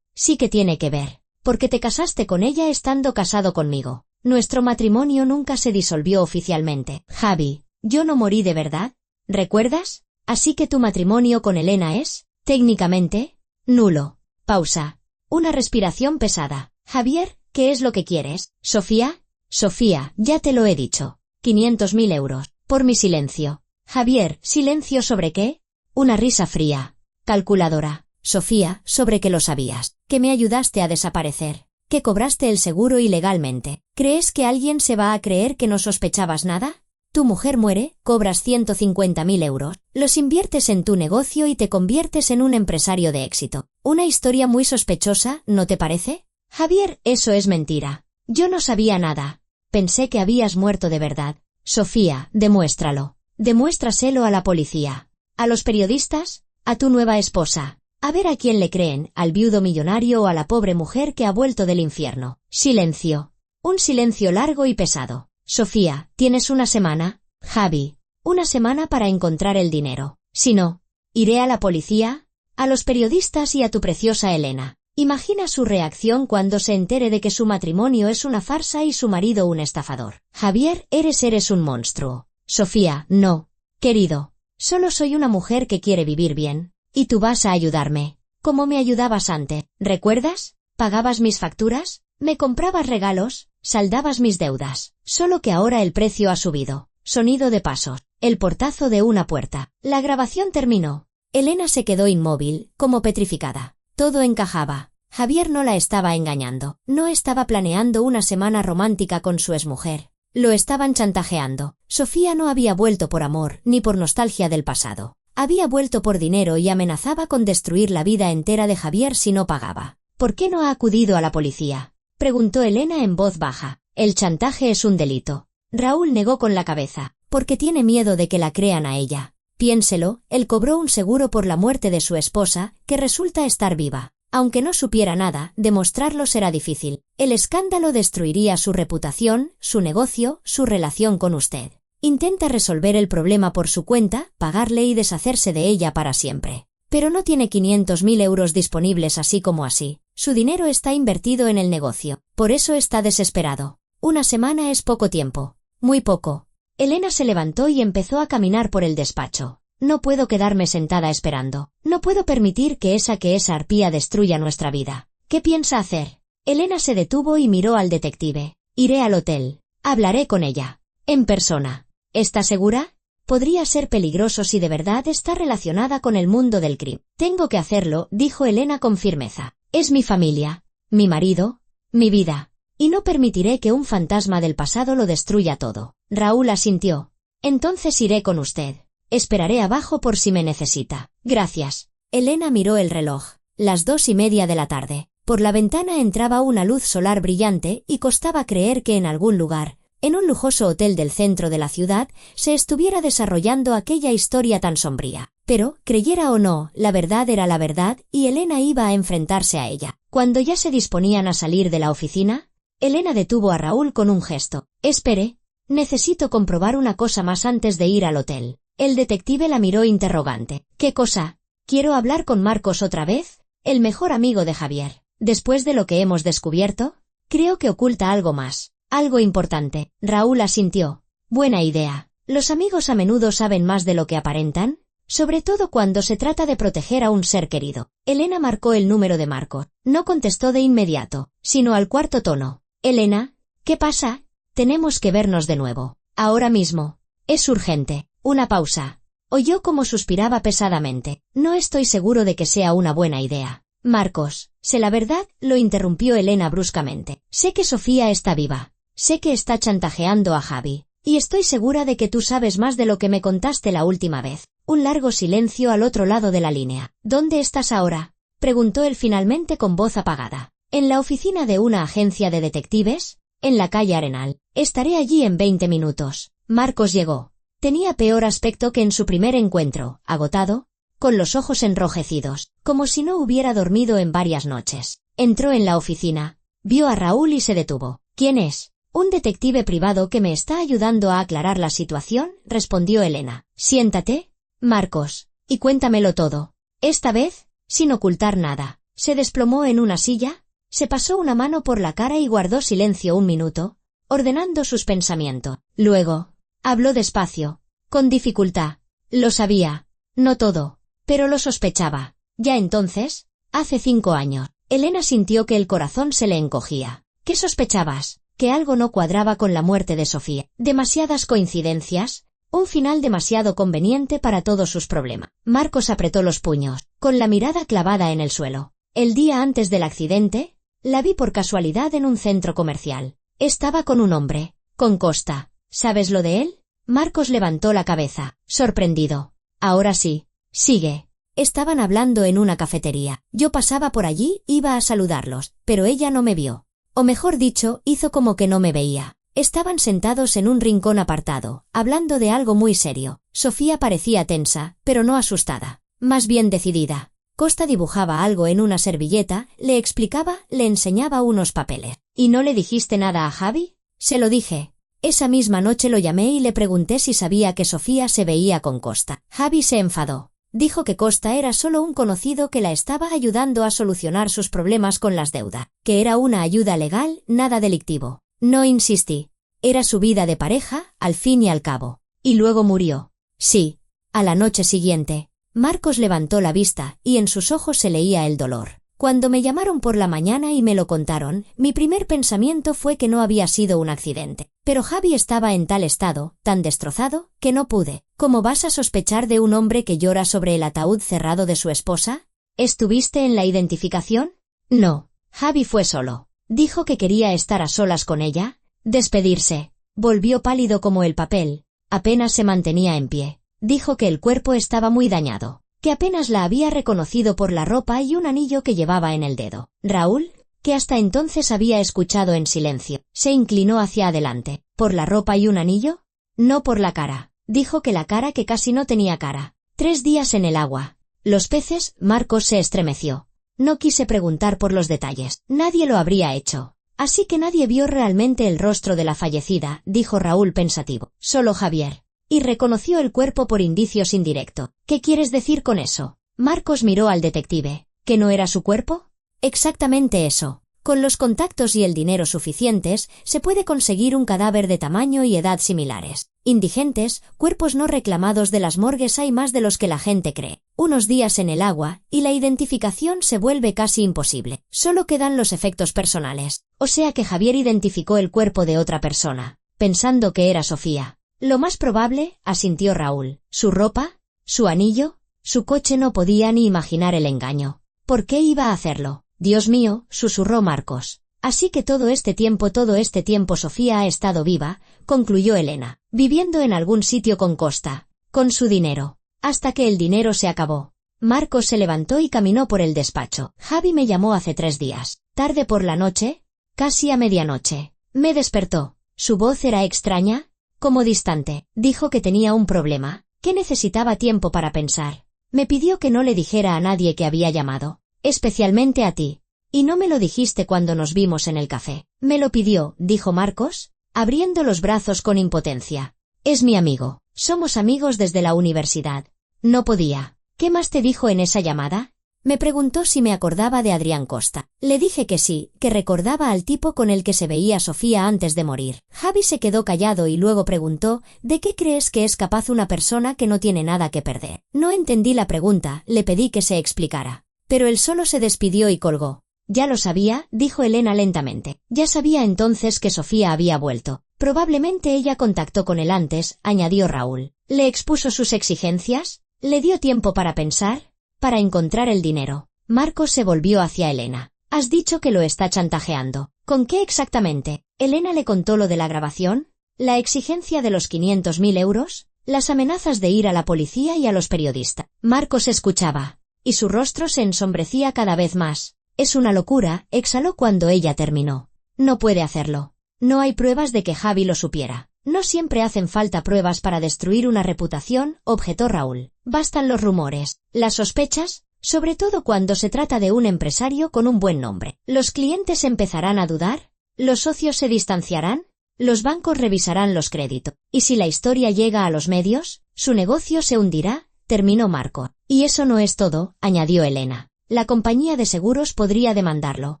sí que tiene que ver. Porque te casaste con ella estando casado conmigo. Nuestro matrimonio nunca se disolvió oficialmente. Javi, yo no morí de verdad. ¿Recuerdas? Así que tu matrimonio con Elena es, técnicamente, nulo. Pausa. Una respiración pesada. Javier, ¿qué es lo que quieres? Sofía, ya te lo he dicho. 500.000 euros. Por mi silencio. Javier, ¿silencio sobre qué? Una risa fría. Calculadora. Sofía, sobre que lo sabías. Que me ayudaste a desaparecer. Que cobraste el seguro ilegalmente. ¿Crees que alguien se va a creer que no sospechabas nada? Tu mujer muere, cobras 150.000 euros, los inviertes en tu negocio y te conviertes en un empresario de éxito. Una historia muy sospechosa, ¿no te parece? Javier, eso es mentira. Yo no sabía nada. Pensé que habías muerto de verdad. Sofía, demuéstralo. Demuéstraselo a la policía. ¿A los periodistas? ¿A tu nueva esposa? A ver a quién le creen, al viudo millonario o a la pobre mujer que ha vuelto del infierno. Silencio. Un silencio largo y pesado. Sofía, tienes 1 semana. Javi, 1 semana para encontrar el dinero. Si no, iré a la policía, a los periodistas y a tu preciosa Elena. Imagina su reacción cuando se entere de que su matrimonio es una farsa y su marido un estafador. Javier, eres un monstruo. Sofía, no. Querido, solo soy una mujer que quiere vivir bien. Y tú vas a ayudarme. Como me ayudabas antes. ¿Recuerdas? ¿Pagabas mis facturas? ¿Me comprabas regalos? ¿Saldabas mis deudas? Solo que ahora el precio ha subido. Sonido de pasos. El portazo de una puerta. La grabación terminó. Elena se quedó inmóvil, como petrificada. Todo encajaba. Javier no la estaba engañando. No estaba planeando una semana romántica con su exmujer. Lo estaban chantajeando. Sofía no había vuelto por amor, ni por nostalgia del pasado. Había vuelto por dinero y amenazaba con destruir la vida entera de Javier si no pagaba. ¿Por qué no ha acudido a la policía? Preguntó Elena en voz baja. El chantaje es un delito. Raúl negó con la cabeza. Porque tiene miedo de que la crean a ella. Piénselo, él cobró un seguro por la muerte de su esposa, que resulta estar viva. Aunque no supiera nada, demostrarlo será difícil. El escándalo destruiría su reputación, su negocio, su relación con usted. Intenta resolver el problema por su cuenta, pagarle y deshacerse de ella para siempre. Pero no tiene 500.000 euros disponibles así como así. Su dinero está invertido en el negocio. Por eso está desesperado. 1 semana es poco tiempo. Muy poco. Elena se levantó y empezó a caminar por el despacho. No puedo quedarme sentada esperando. No puedo permitir que esa arpía destruya nuestra vida. ¿Qué piensa hacer? Elena se detuvo y miró al detective. Iré al hotel. Hablaré con ella. En persona. ¿Está segura? Podría ser peligroso si de verdad está relacionada con el mundo del crimen. Tengo que hacerlo, dijo Elena con firmeza. Es mi familia, mi marido, mi vida. Y no permitiré que un fantasma del pasado lo destruya todo. Raúl asintió. Entonces iré con usted. Esperaré abajo por si me necesita. Gracias. Elena miró el reloj. Las 2:30 de la tarde. Por la ventana entraba una luz solar brillante y costaba creer que en algún lugar, en un lujoso hotel del centro de la ciudad, se estuviera desarrollando aquella historia tan sombría. Pero, creyera o no, la verdad era la verdad y Elena iba a enfrentarse a ella. Cuando ya se disponían a salir de la oficina, Elena detuvo a Raúl con un gesto. Espere, necesito comprobar una cosa más antes de ir al hotel. El detective la miró interrogante. ¿Qué cosa? ¿Quiero hablar con Marcos otra vez? El mejor amigo de Javier. Después de lo que hemos descubierto, creo que oculta algo más. Algo importante. Raúl asintió. Buena idea. Los amigos a menudo saben más de lo que aparentan, sobre todo cuando se trata de proteger a un ser querido. Elena marcó el número de Marcos. No contestó de inmediato, sino al cuarto tono. Elena, ¿qué pasa? Tenemos que vernos de nuevo. Ahora mismo. Es urgente. Una pausa. Oyó cómo suspiraba pesadamente. No estoy seguro de que sea una buena idea. Marcos, sé la verdad, lo interrumpió Elena bruscamente. Sé que Sofía está viva. Sé que está chantajeando a Javi. Y estoy segura de que tú sabes más de lo que me contaste la última vez. Un largo silencio al otro lado de la línea. ¿Dónde estás ahora? Preguntó él finalmente con voz apagada. En la oficina de una agencia de detectives, en la calle Arenal. Estaré allí en 20 minutos. Marcos llegó. Tenía peor aspecto que en su primer encuentro, agotado, con los ojos enrojecidos, como si no hubiera dormido en varias noches. Entró en la oficina, vio a Raúl y se detuvo. ¿Quién es? Un detective privado que me está ayudando a aclarar la situación, respondió Elena. Siéntate, Marcos, y cuéntamelo todo. Esta vez, sin ocultar nada. Se desplomó en una silla, se pasó una mano por la cara y guardó silencio un minuto, ordenando sus pensamientos. Luego, habló despacio, con dificultad. Lo sabía, no todo, pero lo sospechaba. Ya entonces, hace 5 años. Elena sintió que el corazón se le encogía. ¿Qué sospechabas? Que algo no cuadraba con la muerte de Sofía. Demasiadas coincidencias, un final demasiado conveniente para todos sus problemas. Marcos apretó los puños, con la mirada clavada en el suelo. El día antes del accidente, la vi por casualidad en un centro comercial. Estaba con un hombre, con Costa. ¿Sabes lo de él? Marcos levantó la cabeza, sorprendido. Ahora sí. Sigue. Estaban hablando en una cafetería. Yo pasaba por allí, iba a saludarlos, pero ella no me vio. O mejor dicho, hizo como que no me veía. Estaban sentados en un rincón apartado, hablando de algo muy serio. Sofía parecía tensa, pero no asustada. Más bien decidida. Costa dibujaba algo en una servilleta, le explicaba, le enseñaba unos papeles. ¿Y no le dijiste nada a Javi? Se lo dije. Esa misma noche lo llamé y le pregunté si sabía que Sofía se veía con Costa. Javi se enfadó. Dijo que Costa era solo un conocido que la estaba ayudando a solucionar sus problemas con las deudas, que era una ayuda legal, nada delictivo. No insistí. Era su vida de pareja, al fin y al cabo. Y luego murió. Sí. A la noche siguiente. Marcos levantó la vista, y en sus ojos se leía el dolor. Cuando me llamaron por la mañana y me lo contaron, mi primer pensamiento fue que no había sido un accidente. Pero Javi estaba en tal estado, tan destrozado, que no pude. ¿Cómo vas a sospechar de un hombre que llora sobre el ataúd cerrado de su esposa? ¿Estuviste en la identificación? No. Javi fue solo. Dijo que quería estar a solas con ella, despedirse. Volvió pálido como el papel. Apenas se mantenía en pie. Dijo que el cuerpo estaba muy dañado, que apenas la había reconocido por la ropa y un anillo que llevaba en el dedo. Raúl, que hasta entonces había escuchado en silencio, se inclinó hacia adelante. ¿Por la ropa y un anillo? No por la cara. Dijo que la cara que casi no tenía cara. 3 días en el agua. Los peces, Marcos se estremeció. No quise preguntar por los detalles. Nadie lo habría hecho. Así que nadie vio realmente el rostro de la fallecida, dijo Raúl pensativo. Solo Javier. Y reconoció el cuerpo por indicios indirectos. ¿Qué quieres decir con eso? Marcos miró al detective. ¿Que no era su cuerpo? Exactamente eso. Con los contactos y el dinero suficientes, se puede conseguir un cadáver de tamaño y edad similares. Indigentes, cuerpos no reclamados de las morgues hay más de los que la gente cree. Unos días en el agua, y la identificación se vuelve casi imposible. Solo quedan los efectos personales. O sea que Javier identificó el cuerpo de otra persona, pensando que era Sofía. Lo más probable, asintió Raúl. ¿Su ropa? ¿Su anillo? Su coche? No podía ni imaginar el engaño. ¿Por qué iba a hacerlo? Dios mío, susurró Marcos. Así que todo este tiempo Sofía ha estado viva, concluyó Elena, viviendo en algún sitio con Costa, con su dinero, hasta que el dinero se acabó. Marcos se levantó y caminó por el despacho. Javi me llamó hace 3 días, tarde por la noche, casi a medianoche. Me despertó. Su voz era extraña, como distante. Dijo que tenía un problema, que necesitaba tiempo para pensar. Me pidió que no le dijera a nadie que había llamado, especialmente a ti. Y no me lo dijiste cuando nos vimos en el café. Me lo pidió, dijo Marcos, abriendo los brazos con impotencia. Es mi amigo. Somos amigos desde la universidad. No podía. ¿Qué más te dijo en esa llamada? Me preguntó si me acordaba de Adrián Costa. Le dije que sí, que recordaba al tipo con el que se veía Sofía antes de morir. Javi se quedó callado y luego preguntó, ¿de qué crees que es capaz una persona que no tiene nada que perder? No entendí la pregunta, le pedí que se explicara. Pero él solo se despidió y colgó. Ya lo sabía, dijo Elena lentamente. Ya sabía entonces que Sofía había vuelto. Probablemente ella contactó con él antes, añadió Raúl. ¿Le expuso sus exigencias? ¿Le dio tiempo para pensar? Para encontrar el dinero. Marcos se volvió hacia Elena. Has dicho que lo está chantajeando. ¿Con qué exactamente? Elena le contó lo de la grabación, la exigencia de los 500.000 euros, las amenazas de ir a la policía y a los periodistas. Marcos escuchaba, y su rostro se ensombrecía cada vez más. Es una locura, exhaló cuando ella terminó. No puede hacerlo. No hay pruebas de que Javi lo supiera. No siempre hacen falta pruebas para destruir una reputación, objetó Raúl. Bastan los rumores, las sospechas, sobre todo cuando se trata de un empresario con un buen nombre. ¿Los clientes empezarán a dudar? ¿Los socios se distanciarán? ¿Los bancos revisarán los créditos? ¿Y si la historia llega a los medios? ¿Su negocio se hundirá? Terminó Marco. Y eso no es todo, añadió Elena. La compañía de seguros podría demandarlo,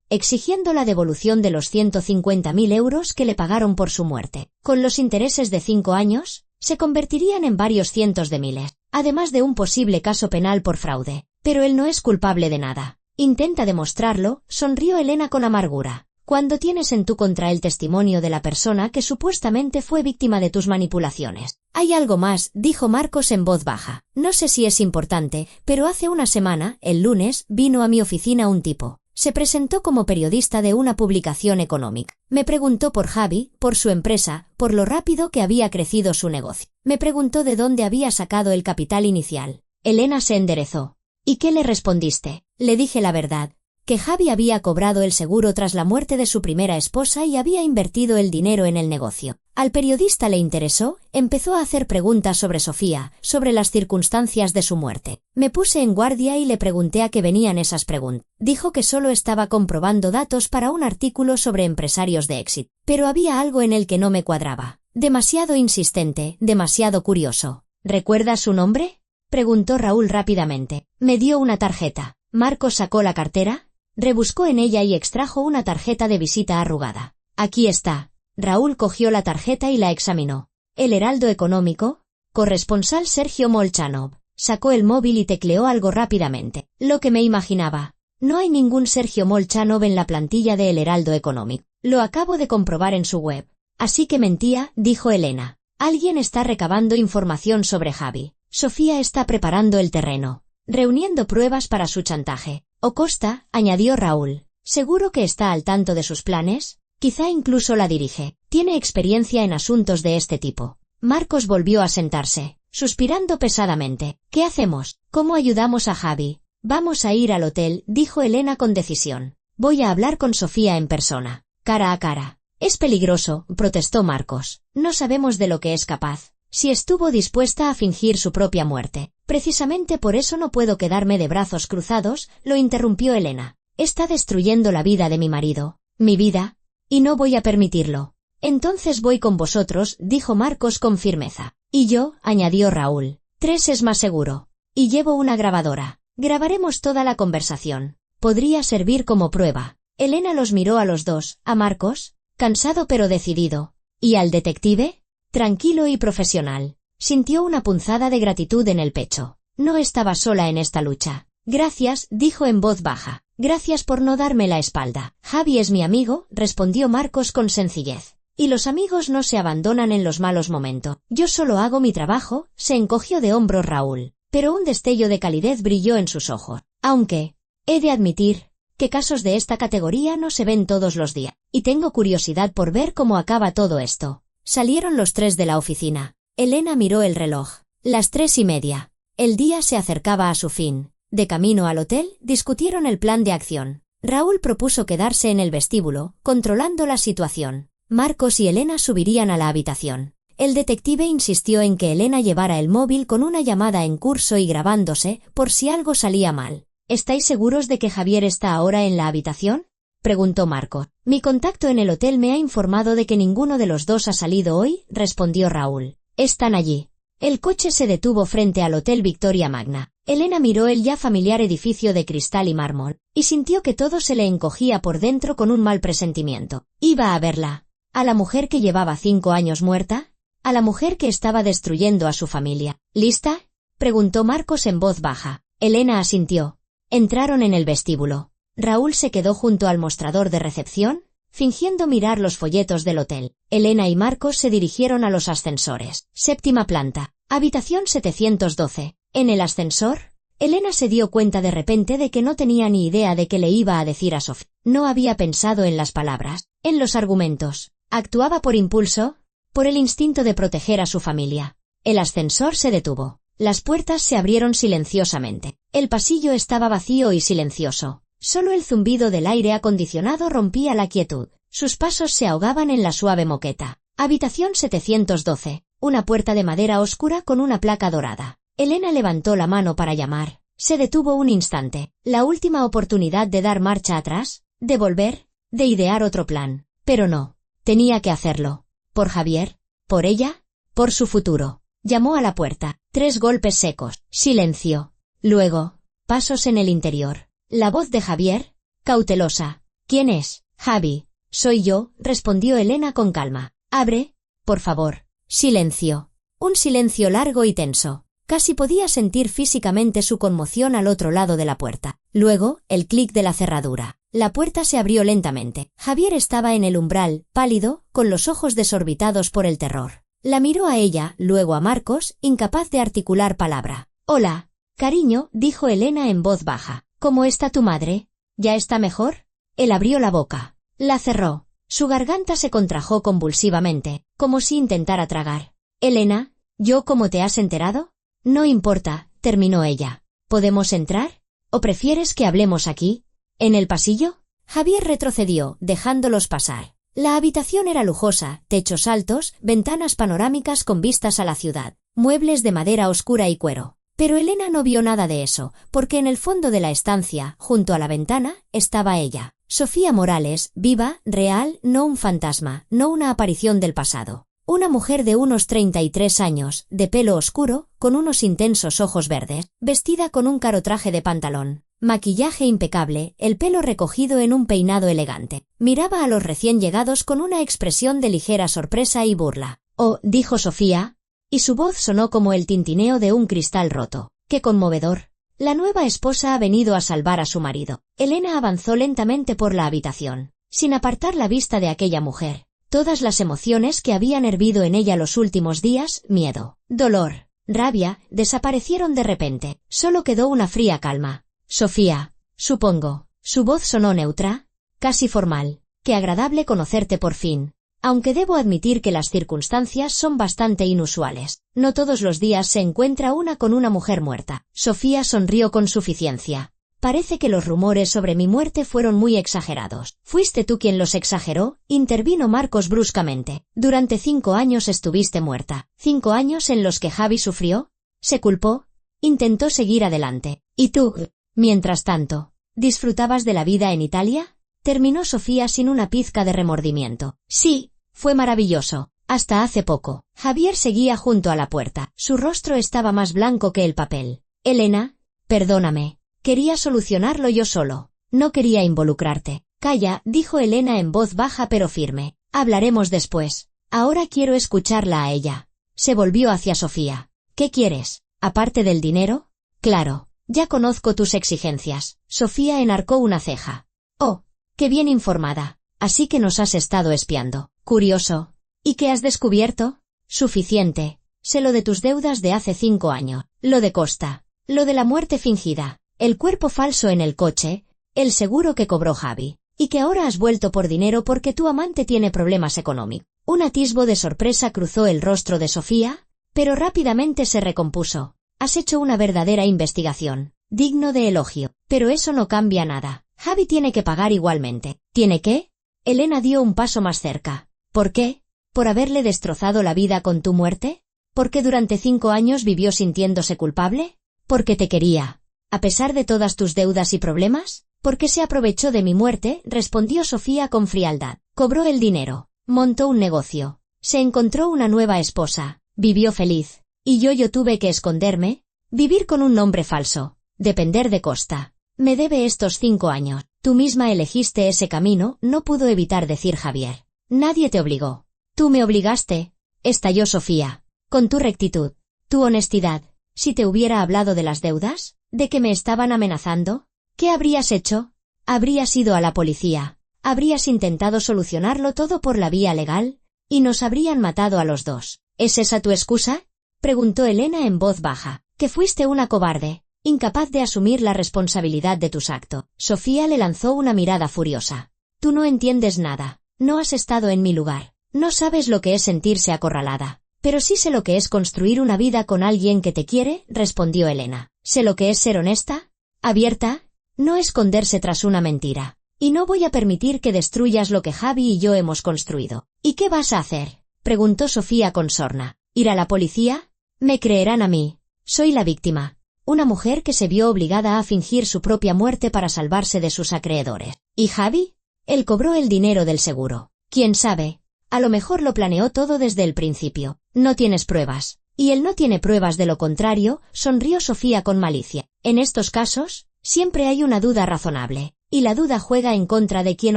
exigiendo la devolución de los 150.000 euros que le pagaron por su muerte. Con los intereses de 5 años, se convertirían en varios cientos de miles, además de un posible caso penal por fraude. Pero él no es culpable de nada. Intenta demostrarlo, sonrió Elena con amargura. Cuando tienes en tu contra el testimonio de la persona que supuestamente fue víctima de tus manipulaciones. Hay algo más, dijo Marcos en voz baja. No sé si es importante, pero hace una semana, el lunes, vino a mi oficina un tipo. Se presentó como periodista de una publicación económica. Me preguntó por Javi, por su empresa, por lo rápido que había crecido su negocio. Me preguntó de dónde había sacado el capital inicial. Elena se enderezó. ¿Y qué le respondiste? Le dije la verdad. Que Javi había cobrado el seguro tras la muerte de su primera esposa y había invertido el dinero en el negocio. Al periodista le interesó, empezó a hacer preguntas sobre Sofía, sobre las circunstancias de su muerte. Me puse en guardia y le pregunté a qué venían esas preguntas. Dijo que solo estaba comprobando datos para un artículo sobre empresarios de éxito. Pero había algo en el que no me cuadraba. Demasiado insistente, demasiado curioso. ¿Recuerdas su nombre? Preguntó Raúl rápidamente. Me dio una tarjeta. Marcos sacó la cartera, rebuscó en ella y extrajo una tarjeta de visita arrugada. Aquí está. Raúl cogió la tarjeta y la examinó. El Heraldo Económico, corresponsal Sergio Molchanov. Sacó el móvil y tecleó algo rápidamente. Lo que me imaginaba. No hay ningún Sergio Molchanov en la plantilla de El Heraldo Económico. Lo acabo de comprobar en su web. Así que mentía, dijo Elena. Alguien está recabando información sobre Javi. Sofía está preparando el terreno, reuniendo pruebas para su chantaje. O Costa, añadió Raúl. ¿Seguro que está al tanto de sus planes? Quizá incluso la dirige. Tiene experiencia en asuntos de este tipo. Marcos volvió a sentarse, suspirando pesadamente. ¿Qué hacemos? ¿Cómo ayudamos a Javi? Vamos a ir al hotel, dijo Elena con decisión. Voy a hablar con Sofía en persona, cara a cara. Es peligroso, protestó Marcos. No sabemos de lo que es capaz. Si estuvo dispuesta a fingir su propia muerte. Precisamente por eso no puedo quedarme de brazos cruzados, lo interrumpió Elena. Está destruyendo la vida de mi marido, mi vida, y no voy a permitirlo. Entonces voy con vosotros, dijo Marcos con firmeza. Y yo, añadió Raúl. 3 es más seguro. Y llevo una grabadora. Grabaremos toda la conversación. Podría servir como prueba. Elena los miró a los dos, a Marcos, cansado pero decidido, y al detective, tranquilo y profesional. Sintió una punzada de gratitud en el pecho. No estaba sola en esta lucha. Gracias, dijo en voz baja. Gracias por no darme la espalda. Javi es mi amigo, respondió Marcos con sencillez. Y los amigos no se abandonan en los malos momentos. Yo solo hago mi trabajo, se encogió de hombros Raúl. Pero un destello de calidez brilló en sus ojos. Aunque, he de admitir, que casos de esta categoría no se ven todos los días. Y tengo curiosidad por ver cómo acaba todo esto. Salieron los 3 de la oficina. Elena miró el reloj. Las 3:30. El día se acercaba a su fin. De camino al hotel, discutieron el plan de acción. Raúl propuso quedarse en el vestíbulo, controlando la situación. Marcos y Elena subirían a la habitación. El detective insistió en que Elena llevara el móvil con una llamada en curso y grabándose, por si algo salía mal. ¿Estáis seguros de que Javier está ahora en la habitación?, preguntó Marcos. Mi contacto en el hotel me ha informado de que ninguno de los dos ha salido hoy, respondió Raúl. Están allí. El coche se detuvo frente al Hotel Victoria Magna. Elena miró el ya familiar edificio de cristal y mármol, y sintió que todo se le encogía por dentro con un mal presentimiento. Iba a verla. ¿A la mujer que llevaba 5 años muerta? ¿A la mujer que estaba destruyendo a su familia? ¿Lista?, preguntó Marcos en voz baja. Elena asintió. Entraron en el vestíbulo. Raúl se quedó junto al mostrador de recepción, fingiendo mirar los folletos del hotel. Elena y Marcos se dirigieron a los ascensores. 7ª planta. Habitación 712. En el ascensor, Elena se dio cuenta de repente de que no tenía ni idea de qué le iba a decir a Sofía. No había pensado en las palabras, en los argumentos. Actuaba por impulso, por el instinto de proteger a su familia. El ascensor se detuvo. Las puertas se abrieron silenciosamente. El pasillo estaba vacío y silencioso. Solo el zumbido del aire acondicionado rompía la quietud. Sus pasos se ahogaban en la suave moqueta. Habitación 712. Una puerta de madera oscura con una placa dorada. Elena levantó la mano para llamar. Se detuvo un instante. La última oportunidad de dar marcha atrás, de volver, de idear otro plan. Pero no. Tenía que hacerlo. ¿Por Javier? ¿Por ella? ¿Por su futuro? Llamó a la puerta. 3 golpes secos. Silencio. Luego, pasos en el interior. La voz de Javier, cautelosa. ¿Quién es? Javi. Soy yo, respondió Elena con calma. Abre, por favor. Silencio. Un silencio largo y tenso. Casi podía sentir físicamente su conmoción al otro lado de la puerta. Luego, el clic de la cerradura. La puerta se abrió lentamente. Javier estaba en el umbral, pálido, con los ojos desorbitados por el terror. La miró a ella, luego a Marcos, incapaz de articular palabra. Hola, cariño, dijo Elena en voz baja. ¿Cómo está tu madre? ¿Ya está mejor? Él abrió la boca. La cerró. Su garganta se contrajo convulsivamente, como si intentara tragar. Elena, ¿yo cómo te has enterado? No importa, terminó ella. ¿Podemos entrar? ¿O prefieres que hablemos aquí? ¿En el pasillo? Javier retrocedió, dejándolos pasar. La habitación era lujosa, techos altos, ventanas panorámicas con vistas a la ciudad, muebles de madera oscura y cuero. Pero Elena no vio nada de eso, porque en el fondo de la estancia, junto a la ventana, estaba ella. Sofía Morales, viva, real, no un fantasma, no una aparición del pasado. Una mujer de unos 33 años, de pelo oscuro, con unos intensos ojos verdes, vestida con un caro traje de pantalón. Maquillaje impecable, el pelo recogido en un peinado elegante. Miraba a los recién llegados con una expresión de ligera sorpresa y burla. «Oh», dijo Sofía, y su voz sonó como el tintineo de un cristal roto. ¡Qué conmovedor! La nueva esposa ha venido a salvar a su marido. Elena avanzó lentamente por la habitación, sin apartar la vista de aquella mujer. Todas las emociones que habían hervido en ella los últimos días, miedo, dolor, rabia, desaparecieron de repente. Solo quedó una fría calma. Sofía, supongo. Su voz sonó neutra, casi formal. Qué agradable conocerte por fin. Aunque debo admitir que las circunstancias son bastante inusuales. No todos los días se encuentra una con una mujer muerta. Sofía sonrió con suficiencia. Parece que los rumores sobre mi muerte fueron muy exagerados. ¿Fuiste tú quien los exageró?, intervino Marcos bruscamente. Durante 5 años estuviste muerta. 5 años en los que Javi sufrió. Se culpó. Intentó seguir adelante. ¿Y tú? Mientras tanto, ¿disfrutabas de la vida en Italia? Terminó Sofía sin una pizca de remordimiento. Sí, fue maravilloso. Hasta hace poco. Javier seguía junto a la puerta. Su rostro estaba más blanco que el papel. Elena, perdóname. Quería solucionarlo yo solo. No quería involucrarte. Calla, dijo Elena en voz baja pero firme. Hablaremos después. Ahora quiero escucharla a ella. Se volvió hacia Sofía. ¿Qué quieres? ¿Aparte del dinero? Claro. Ya conozco tus exigencias. Sofía enarcó una ceja. Oh, qué bien informada. Así que nos has estado espiando. Curioso. ¿Y qué has descubierto? Suficiente. Sé lo de tus deudas de hace 5 años. Lo de Costa. Lo de la muerte fingida. El cuerpo falso en el coche, el seguro que cobró Javi, y que ahora has vuelto por dinero porque tu amante tiene problemas económicos. Un atisbo de sorpresa cruzó el rostro de Sofía, pero rápidamente se recompuso. Has hecho una verdadera investigación, digno de elogio, pero eso no cambia nada. Javi tiene que pagar igualmente. ¿Tiene qué? Elena dio un paso más cerca. ¿Por qué? ¿Por haberle destrozado la vida con tu muerte? ¿Por qué durante 5 años vivió sintiéndose culpable? Porque te quería. ¿A pesar de todas tus deudas y problemas? Porque se aprovechó de mi muerte, respondió Sofía con frialdad. Cobró el dinero, montó un negocio, se encontró una nueva esposa, vivió feliz. Y yo tuve que esconderme, Vivir con un nombre falso. Depender de Costa. Me debe estos 5 años. Tú misma elegiste ese camino, no pudo evitar decir Javier. Nadie te obligó. Tú me obligaste. Estalló Sofía. Con tu rectitud. Tu honestidad. Si te hubiera hablado de las deudas, de que me estaban amenazando, ¿qué habrías hecho? Habrías ido a la policía. Habrías intentado solucionarlo todo por la vía legal, y nos habrían matado a los dos. ¿Es esa tu excusa? Preguntó Elena en voz baja. Que fuiste una cobarde, incapaz de asumir la responsabilidad de tus actos. Sofía le lanzó una mirada furiosa. Tú no entiendes nada. No has estado en mi lugar. No sabes lo que es sentirse acorralada. Pero sí sé lo que es construir una vida con alguien que te quiere, respondió Elena. Sé lo que es ser honesta, abierta, no esconderse tras una mentira. Y no voy a permitir que destruyas lo que Javi y yo hemos construido. ¿Y qué vas a hacer? Preguntó Sofía con sorna. ¿Ir a la policía? Me creerán a mí. Soy la víctima. Una mujer que se vio obligada a fingir su propia muerte para salvarse de sus acreedores. ¿Y Javi? Él cobró el dinero del seguro. ¿Quién sabe? A lo mejor lo planeó todo desde el principio. No tienes pruebas. Y él no tiene pruebas de lo contrario, sonrió Sofía con malicia. En estos casos, siempre hay una duda razonable. Y la duda juega en contra de quien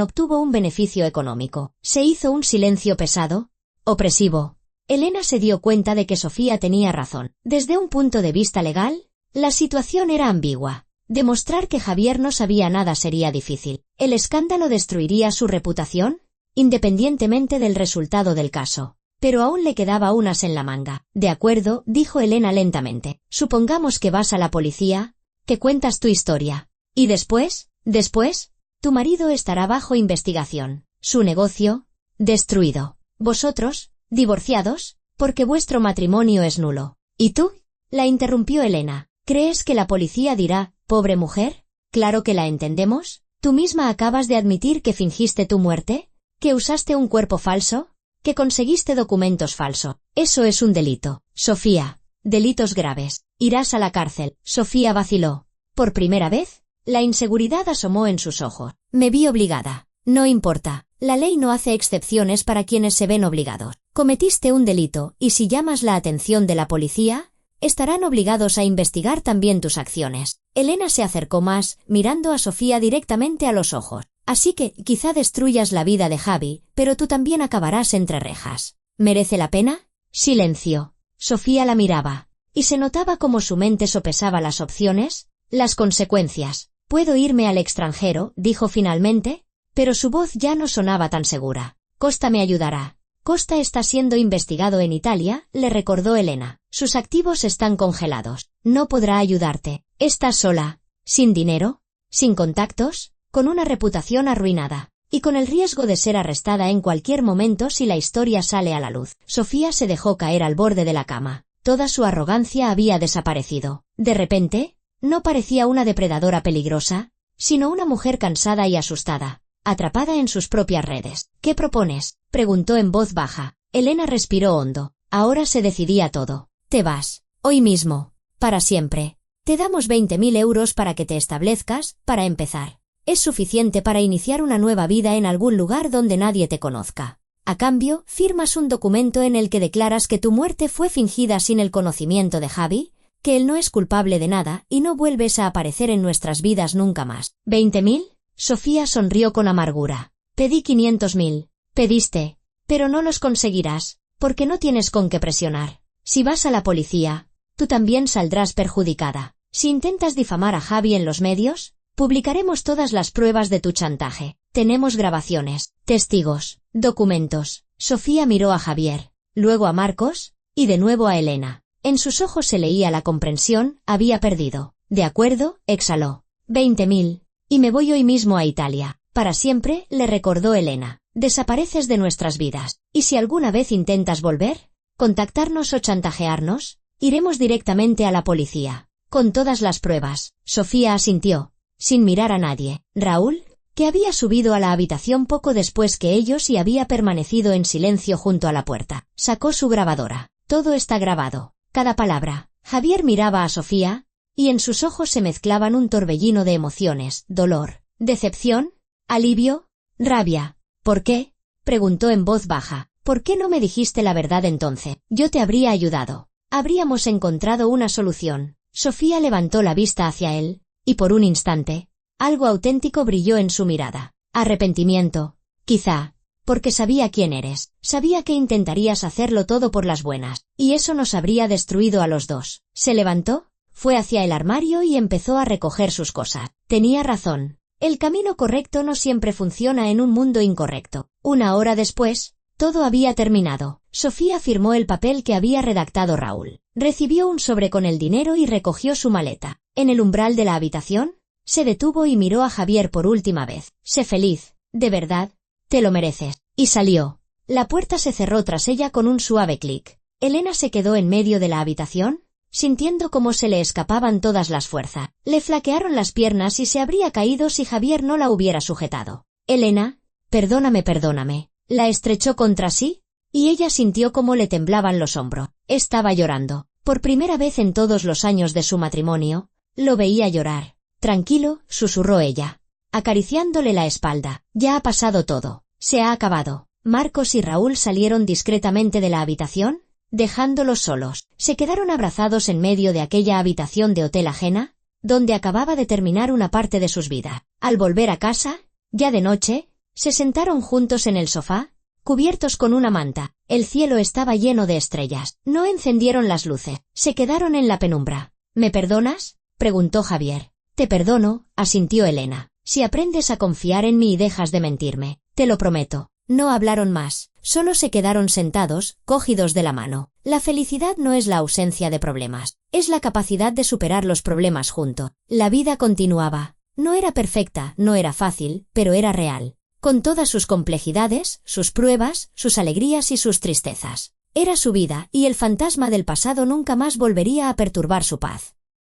obtuvo un beneficio económico. Se hizo un silencio pesado, opresivo. Elena se dio cuenta de que Sofía tenía razón. Desde un punto de vista legal, la situación era ambigua. Demostrar que Javier no sabía nada sería difícil. ¿El escándalo destruiría su reputación? Independientemente del resultado del caso. Pero aún le quedaba un as en la manga. De acuerdo, dijo Elena lentamente. Supongamos que vas a la policía, que cuentas tu historia. ¿Y después? Después, tu marido estará bajo investigación. Su negocio, destruido. Vosotros, divorciados, porque vuestro matrimonio es nulo. ¿Y tú? La interrumpió Elena. ¿Crees que la policía dirá, pobre mujer? Claro que la entendemos. ¿Tú misma acabas de admitir que fingiste tu muerte? ¿Que usaste un cuerpo falso? ¿Que conseguiste documentos falsos? Eso es un delito. Sofía, delitos graves. Irás a la cárcel. Sofía vaciló. Por primera vez, la inseguridad asomó en sus ojos. Me vi obligada. No importa. La ley no hace excepciones para quienes se ven obligados. Cometiste un delito, y si llamas la atención de la policía, estarán obligados a investigar también tus acciones. Elena se acercó más, mirando a Sofía directamente a los ojos. Así que, quizá destruyas la vida de Javi, pero tú también acabarás entre rejas. ¿Merece la pena? Silencio. Sofía la miraba, y se notaba cómo su mente sopesaba las opciones, las consecuencias. «Puedo irme al extranjero», dijo finalmente, pero su voz ya no sonaba tan segura. «Costa me ayudará». «Costa está siendo investigado en Italia», le recordó Elena. «Sus activos están congelados. No podrá ayudarte. Estás sola, sin dinero, sin contactos, con una reputación arruinada, y con el riesgo de ser arrestada en cualquier momento si la historia sale a la luz». Sofía se dejó caer al borde de la cama. Toda su arrogancia había desaparecido. De repente, no parecía una depredadora peligrosa, sino una mujer cansada y asustada, atrapada en sus propias redes. «¿Qué propones?», preguntó en voz baja. Elena respiró hondo. Ahora se decidía todo. «Te vas. Hoy mismo. Para siempre. Te damos 20.000 euros para que te establezcas, para empezar. Es suficiente para iniciar una nueva vida en algún lugar donde nadie te conozca. A cambio, firmas un documento en el que declaras que tu muerte fue fingida sin el conocimiento de Javi, que él no es culpable de nada y no vuelves a aparecer en nuestras vidas nunca más». «¿20.000?» Sofía sonrió con amargura. «Pedí 500.000. Pediste. Pero no los conseguirás, porque no tienes con qué presionar. Si vas a la policía, tú también saldrás perjudicada. Si intentas difamar a Javi en los medios, publicaremos todas las pruebas de tu chantaje. Tenemos grabaciones, testigos, documentos». Sofía miró a Javier, luego a Marcos, y de nuevo a Elena. En sus ojos se leía la comprensión. Había perdido. «De acuerdo», exhaló. 20.000. «Y me voy hoy mismo a Italia. Para siempre», le recordó Elena. «Desapareces de nuestras vidas. Y si alguna vez intentas volver, contactarnos o chantajearnos, iremos directamente a la policía. Con todas las pruebas». Sofía asintió, sin mirar a nadie. Raúl, que había subido a la habitación poco después que ellos y había permanecido en silencio junto a la puerta, sacó su grabadora. «Todo está grabado. Cada palabra». Javier miraba a Sofía, y en sus ojos se mezclaban un torbellino de emociones: dolor, decepción, alivio, rabia. «¿Por qué?», preguntó en voz baja. «¿Por qué no me dijiste la verdad entonces? Yo te habría ayudado. Habríamos encontrado una solución. Sofía levantó la vista hacia él, y por un instante, algo auténtico brilló en su mirada. Arrepentimiento, quizá, porque sabía quién eres, sabía que intentarías hacerlo todo por las buenas, y eso nos habría destruido a los dos. Se levantó, fue hacia el armario y empezó a recoger sus cosas. Tenía razón. El camino correcto no siempre funciona en un mundo incorrecto. Una hora después, todo había terminado. Sofía firmó el papel que había redactado Raúl. Recibió un sobre con el dinero y recogió su maleta. En el umbral de la habitación, se detuvo y miró a Javier por última vez. Sé feliz, de verdad, te lo mereces. Y salió. La puerta se cerró tras ella con un suave clic. Elena se quedó en medio de la habitación, sintiendo cómo se le escapaban todas las fuerzas. Le flaquearon las piernas y se habría caído si Javier no la hubiera sujetado. Elena, perdóname. La estrechó contra sí, y ella sintió cómo le temblaban los hombros. Estaba llorando. Por primera vez en todos los años de su matrimonio, lo veía llorar. Tranquilo, susurró ella, acariciándole la espalda. Ya ha pasado todo. Se ha acabado. Marcos y Raúl salieron discretamente de la habitación, dejándolos solos. Se quedaron abrazados en medio de aquella habitación de hotel ajena, donde acababa de terminar una parte de sus vidas. Al volver a casa, ya de noche, se sentaron juntos en el sofá, cubiertos con una manta. El cielo estaba lleno de estrellas. No encendieron las luces. Se quedaron en la penumbra. ¿Me perdonas?, preguntó Javier. Te perdono, asintió Elena. Si aprendes a confiar en mí y dejas de mentirme, te lo prometo. No hablaron más, solo se quedaron sentados, cogidos de la mano. La felicidad no es la ausencia de problemas, es la capacidad de superar los problemas juntos. La vida continuaba. No era perfecta, no era fácil, pero era real. Con todas sus complejidades, sus pruebas, sus alegrías y sus tristezas. Era su vida, y el fantasma del pasado nunca más volvería a perturbar su paz.